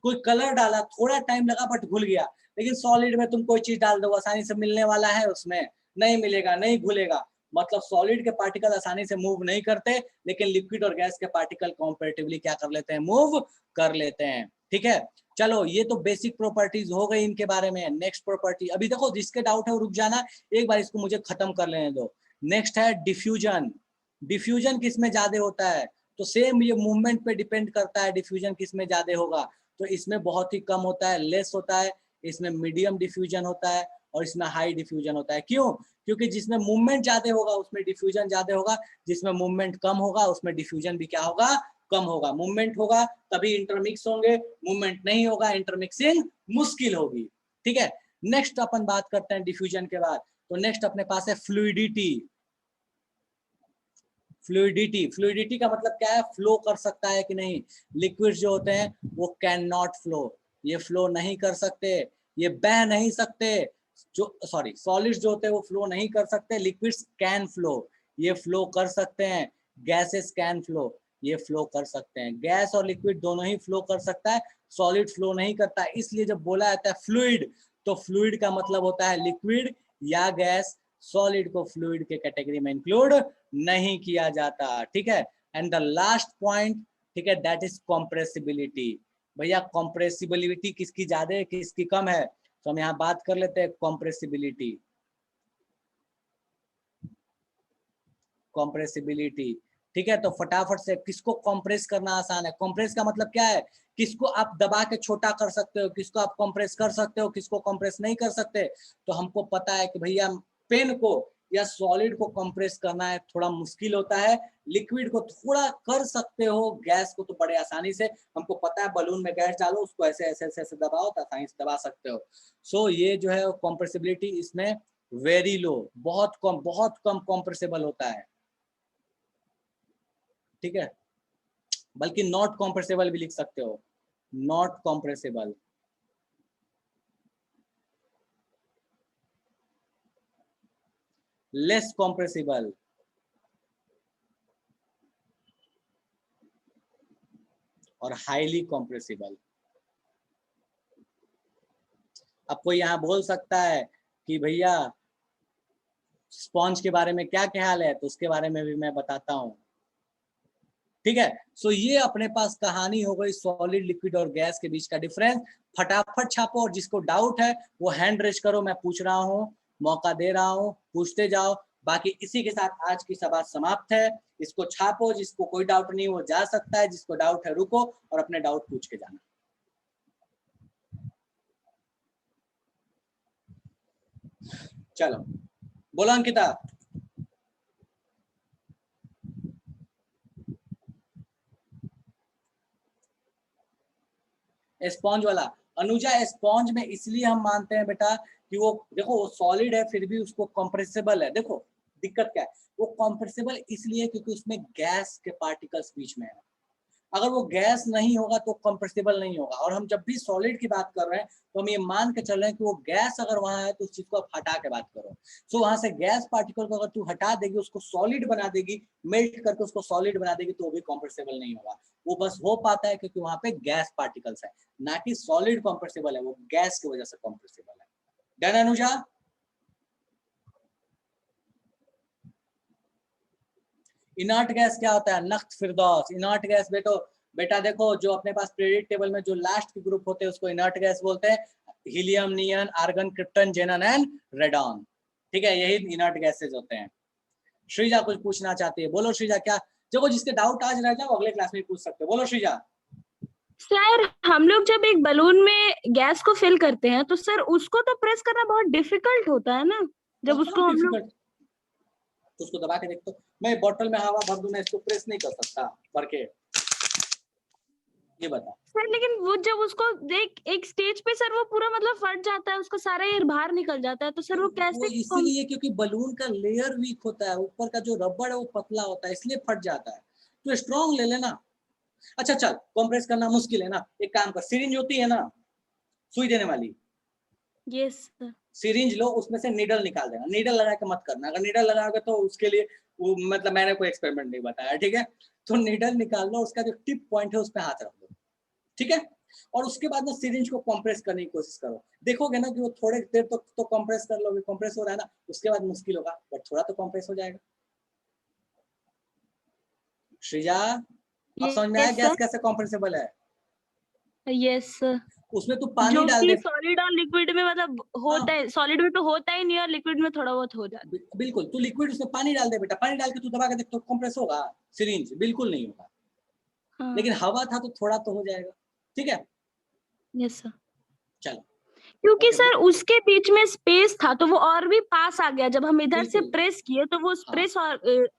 कोई कलर डाला, थोड़ा टाइम लगा बट घुल गया, लेकिन सॉलिड में तुम कोई चीज डाल दो आसानी से मिलने वाला है, उसमें नहीं मिलेगा, नहीं घुलेगा। मतलब सॉलिड के पार्टिकल आसानी से मूव नहीं करते, लेकिन लिक्विड और गैस के पार्टिकल कंपैरेटिवली क्या कर लेते हैं, मूव कर लेते हैं, ठीक है। चलो ये तो बेसिक प्रॉपर्टीज हो गई इनके बारे में। नेक्स्ट प्रॉपर्टी, अभी देखो जिसके डाउट है वो रुक जाना, एक बार इसको मुझे खत्म कर लेने दो। नेक्स्ट है डिफ्यूजन। डिफ्यूजन किस में ज्यादा होता है, तो सेम ये मूवमेंट पे डिपेंड करता है, डिफ्यूजन किस में ज्यादा होगा, तो इसमें बहुत ही कम होता है, लेस होता है, इसमें मीडियम डिफ्यूजन होता है, और इसमें हाई डिफ्यूजन होता है। क्यों, क्योंकि जिसमें मूवमेंट ज्यादा होगा उसमें डिफ्यूजन ज्यादा होगा, जिसमें मूवमेंट कम होगा उसमें डिफ्यूजन भी क्या होगा, कम होगा। मूवमेंट होगा तभी इंटरमिक्स होंगे, मूवमेंट नहीं होगा इंटरमिक्सिंग मुश्किल होगी, ठीक है। नेक्स्ट अपन बात करते हैं डिफ्यूजन के बाद, तो नेक्स्ट अपने पास है फ्लूइडिटी। फ्लूइडिटी, फ्लूइडिटी का मतलब क्या है, फ्लो कर सकता है कि नहीं। लिक्विड्स जो होते हैं वो कैन नॉट फ्लो, ये फ्लो नहीं कर सकते, ये बह नहीं सकते, जो सॉरी सॉलिड्स जो होते हैं वो फ्लो नहीं कर सकते, लिक्विड्स कैन फ्लो, ये फ्लो कर सकते हैं। गैसेस कैन फ्लो, ये फ्लो कर सकते हैं। गैस और लिक्विड दोनों ही फ्लो कर सकता है, सॉलिड फ्लो नहीं करता है। इसलिए जब बोला जाता है फ्लूइड, तो फ्लूइड का मतलब होता है लिक्विड या गैस, सॉलिड को फ्लूइड के कैटेगरी में इंक्लूड नहीं किया जाता, ठीक है। एंड द लास्ट पॉइंट, ठीक है, दैट इज कॉम्प्रेसिबिलिटी। भैया कॉम्प्रेसिबिलिटी किसकी ज्यादा है किसकी कम है, तो हम यहाँ बात कर लेते हैं कॉम्प्रेसिबिलिटी। कॉम्प्रेसिबिलिटी, ठीक है, तो फटाफट से किसको कंप्रेस करना आसान है, कंप्रेस का मतलब क्या है, किसको आप दबा के छोटा कर सकते हो, किसको आप कंप्रेस कर सकते हो, किसको कंप्रेस नहीं कर सकते। तो हमको पता है कि भैया पेन को या सॉलिड को कंप्रेस करना है थोड़ा मुश्किल होता है, लिक्विड को थोड़ा कर सकते हो, गैस को तो बड़े आसानी से, हमको पता है बलून में गैस डालो उसको ऐसे ऐसे ऐसे ऐसे दबाओ तो आसानी से दबा सकते हो। सो ये जो है कंप्रेसिबिलिटी इसमें वेरी लो, बहुत कम कंप्रेसिबल होता है, ठीक है। बल्कि नॉट कॉम्प्रेसिबल भी लिख सकते हो, नॉट कॉम्प्रेसिबल। लेस कॉम्प्रेसिबल, और हाईली कॉम्प्रेसिबल। अब कोई यहाँ बोल सकता है कि भैया स्पॉन्ज के बारे में क्या ख्याल है, तो उसके बारे में भी मैं बताता हूँ, ठीक है। सो ये अपने पास कहानी हो गई सॉलिड लिक्विड और गैस के बीच का डिफरेंस। फटाफट छापो, और जिसको डाउट है वो हैंड रेज करो, मैं पूछ रहा हूँ, मौका दे रहा हूँ, पूछते जाओ। बाकी इसी के साथ आज की सभा समाप्त है। इसको छापो, जिसको कोई डाउट नहीं वो जा सकता है, जिसको डाउट है रुको और अपने डाउट पूछ के जाना। चलो बोलो अंकिता। स्पॉन्ज वाला, अनुजा स्पॉन्ज में इसलिए हम मानते हैं बेटा कि वो देखो वो सॉलिड है फिर भी उसको कंप्रेसिबल है। देखो दिक्कत क्या है, वो कंप्रेसिबल इसलिए क्योंकि उसमें गैस के पार्टिकल्स बीच में है। अगर वो गैस नहीं होगा तो कंप्रेसिबल नहीं होगा। और हम जब भी सॉलिड की बात कर रहे हैं तो हम ये मान के चल रहे हैं कि वो गैस अगर वहां है तो उस चीज को आप हटा के बात करो। सो वहां से गैस पार्टिकल को अगर तू हटा देगी, उसको सॉलिड बना देगी, मेल्ट करके उसको सॉलिड बना देगी, तो वो भी कंप्रेसिबल नहीं होगा। वो बस हो पाता है क्योंकि वहां पे गैस पार्टिकल्स है, ना कि सॉलिड कंप्रेसिबल है, वो गैस की वजह से कंप्रेसिबल है। डन अनुजा? इनर्ट गैस क्या होता है, नख्त फिरदौस। इनर्ट गैस बेटा देखो, जो अपने पास पीरियडिक टेबल में जो लास्ट के ग्रुप होते हैं उसको इनर्ट गैस बोलते हैं। Helium, neon, argon, krypton, xenon and radon, ठीक है, यही इनर्ट गैसेज होते हैं। श्रीजा कुछ पूछना चाहती है, बोलो श्रीजा। क्या देखो, जिसके डाउट आज रह जाओ अगले क्लास में पूछ सकते हो, बोलो श्रीजा। सर हम लोग जब एक बलून में गैस को फिल करते हैं तो सर उसको तो प्रेस करना बहुत डिफिकल्ट होता है ना, जब उसको हम लोग तो उसको दबा के देखो, मैं बॉटल में हवा भर दूं, मैं इसको प्रेस नहीं कर सकता भर के, ये बता सर। लेकिन वो जब उसको एक स्टेज पे सर वो पूरा मतलब फट जाता है, उसका सारा एयर बाहर निकल जाता है, तो सर वो कैसे? इसीलिए क्योंकि बलून का लेयर वीक होता है, ऊपर का जो रबड़ है वो पतला होता है, इसलिए फट जाता है। तो स्ट्रॉन्ग ले लेना। अच्छा चल, कंप्रेस करना मुश्किल है ना, एक काम कर, सिरिंज होती है ना सुई देने वाली, यस सर। सिरिंज लो, उसमें से नीडल निकाल देना, नीडल लगा के मत करना, अगर नीडल लगाओगे तो उसके लिए वो मतलब मैंने कोई एक्सपेरिमेंट नहीं बताया, ठीक है। तो नीडल निकाल लो, उसका जो टिप पॉइंट है उस पर हाथ रख दो, ठीक है। और उसके बाद में सिरिंज को कंप्रेस करने की कोशिश करो, देखोगे ना कि वो थोड़े देर तो कंप्रेस कर लोगे, कंप्रेस हो रहा है ना, उसके बाद मुश्किल होगा बट थोड़ा तो कंप्रेस हो जाएगा। श्रीजा, अब समझ में आया गैस कैसे कंप्रेसिबल है? Yes sir. उसमें तू पानी जो डाल कि दे, सॉलिड और लिक्विड में मतलब होता है, सॉलिड में तो होता ही नहीं और लिक्विड में थोड़ा बहुत हो जाता है। बिल्कुल, तू लिक्विड उसमें पानी डाल दे बेटा, पानी डाल के तू दबा के देख तो कंप्रेस होगा, सिरिंज बिल्कुल नहीं होगा। हाँ। लेकिन हवा था तो थोड़ा तो हो जाएगा, ठीक है। Yes sir. चलो, क्योंकि ओके, सर उसके बीच में स्पेस था तो वो और भी पास आ गया, जब हम इधर से बिल्कुल। प्रेस किए तो वो हाँ, स्पेस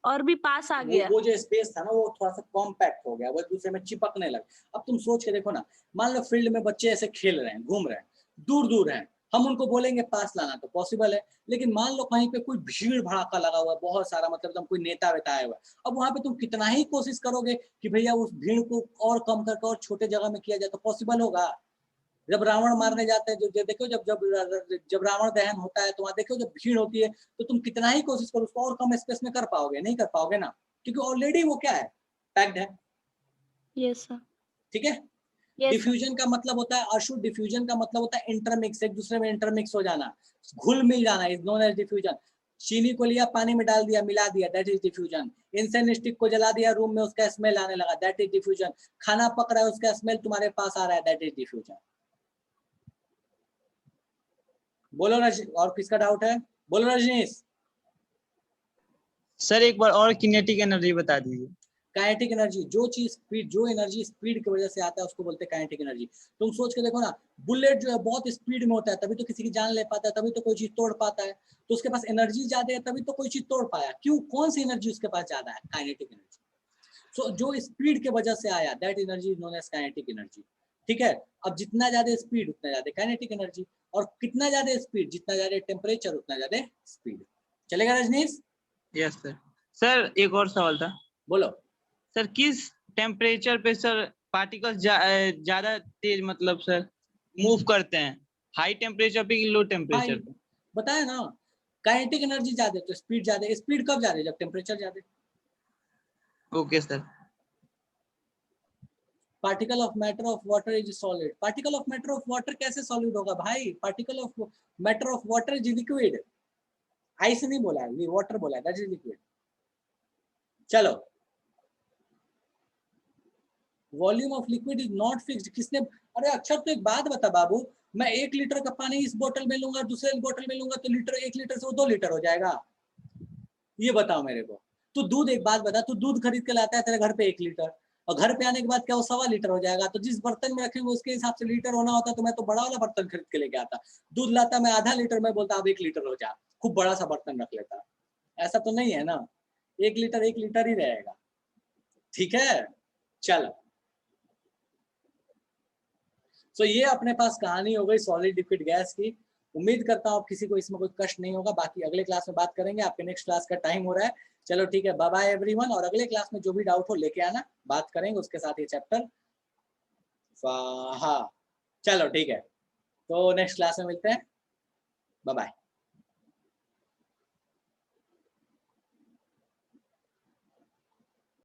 और भी पास आ गया। वो जो स्पेस था ना वो थोड़ा सा कॉम्पैक्ट हो गया, वो एक दूसरे में चिपकने लगा। अब तुम सोच के देखो ना, मान लो फील्ड में बच्चे ऐसे खेल रहे हैं, घूम रहे हैं, दूर दूर हैं, हम उनको बोलेंगे पास लाना तो पॉसिबल है, लेकिन मान लो कहीं पे कोई भीड़ भड़ाका लगा हुआ है बहुत सारा, मतलब तुम कोई नेता वेता आया हुआ है, अब वहां पे तुम कितना ही कोशिश करोगे कि भैया उस भीड़ को और कम करके और छोटे जगह में किया जाए, तो पॉसिबल होगा? जब रावण मारने जाते हैं, जो देखो जब जब जब रावण दहन होता है तो वहां देखो जब भीड़ होती है तो तुम कितना ही कोशिश करो उसको और कम स्पेस में कर पाओगे? नहीं कर पाओगे ना, क्योंकि ऑलरेडी वो क्या है, पैक्ड है। Yes sir. ठीक है। डिफ्यूजन का मतलब होता है अशुद्ध, डिफ्यूजन का मतलब होता है इंटरमिक्स, एक दूसरे में इंटरमिक्स हो जाना, घुल मिल जाना, इज नोन एज डिफ्यूजन। चीनी को लिया, पानी में डाल दिया, मिला दिया, that is diffusion. Incense stick को जला दिया रूम में, उसका स्मेल आने लगा, दैट इज डिफ्यूजन। खाना पक रहा है, उसका स्मेल तुम्हारे पास आ रहा है, दैट इज डिफ्यूजन। बोलो और किसका डाउट है? बोलो रजनीश। सर एक बार और किनेटिक एनर्जी बता दीजिए। काइनेटिक एनर्जी, जो चीज स्पीड, जो एनर्जी स्पीड की वजह से आता है उसको बोलते हैं काइनेटिक एनर्जी। तुम सोच के देखो ना, बुलेट जो है बहुत स्पीड में होता है, तभी तो किसी की जान ले पाता है, तभी तो कोई चीज तोड़ पाता है, तो उसके पास एनर्जी ज्यादा है तभी तो कोई चीज तोड़ पाया। क्यों? कौन सी एनर्जी उसके पास ज्यादा है? Kinetic energy. सो जो स्पीड के वजह से आया, that energy is known as kinetic energy. ठीक है। अब जितना ज्यादा स्पीड उतना ज्यादा काइनेटिक एनर्जी, और कितना ज्यादा स्पीड, जितना ज्यादा टेम्परेचर उतना ज्यादा स्पीड। चलेगा रजनीश? Yes sir. सर एक और सवाल था। बोलो। सर किस टेम्परेचर पे सर पार्टिकल्स ज्यादा तेज मतलब सर मूव करते हैं, हाई टेम्परेचर पे कि लो टेम्परेचर पे? बताया ना, काइनेटिक एनर्जी ज्यादा तो स्पीड ज्यादा। स्पीड कब ज्यादा? जब टेम्परेचर ज्यादा। Okay sir. Particle of matter of water is solid. Particle of matter of water कैसे सॉलिड होगा भाई? Particle of matter of water is liquid. Ice नहीं बोला है, वाटर बोला है, दैट इज लिक्विड। चलो, volume of liquid is not fixed. किसने? अरे अक्षर, तो एक बात बता बाबू, मैं 1 लीटर का पानी इस बोतल में लूंगा, दूसरे बोतल में लूंगा, तो लीटर, 1 लीटर से वो 2 लीटर हो जाएगा? ये बताओ मेरे को। तू दूध, एक बात बता, तू दूध खरीद के लाता है तेरे घर पे 1 लीटर, और घर पे आने के बाद क्या वो 1.25 लीटर हो जाएगा? तो जिस बर्तन में रखेंगे उसके हिसाब से लीटर होना होता, तो मैं तो बड़ा वाला बर्तन खरीद के लेके आता। दूध लाता मैं आधा लीटर, में बोलता अब 1 लीटर हो जा, खूब बड़ा सा बर्तन रख लेता। ऐसा तो नहीं है ना, 1 लीटर 1 लीटर ही रहेगा। ठीक है, चलो। तो ये अपने पास कहानी हो गई सॉलिड लिक्विड गैस की। उम्मीद करता हूँ किसी को इसमें कोई कष्ट नहीं होगा। बाकी अगले क्लास में बात करेंगे, आपके नेक्स्ट क्लास का टाइम हो रहा है। चलो ठीक है, बाय बाय एवरीवन। और अगले क्लास में जो भी डाउट हो लेके आना, बात करेंगे उसके साथ ये चैप्टर। हाँ चलो ठीक है, तो नेक्स्ट क्लास में मिलते हैं। Bye bye.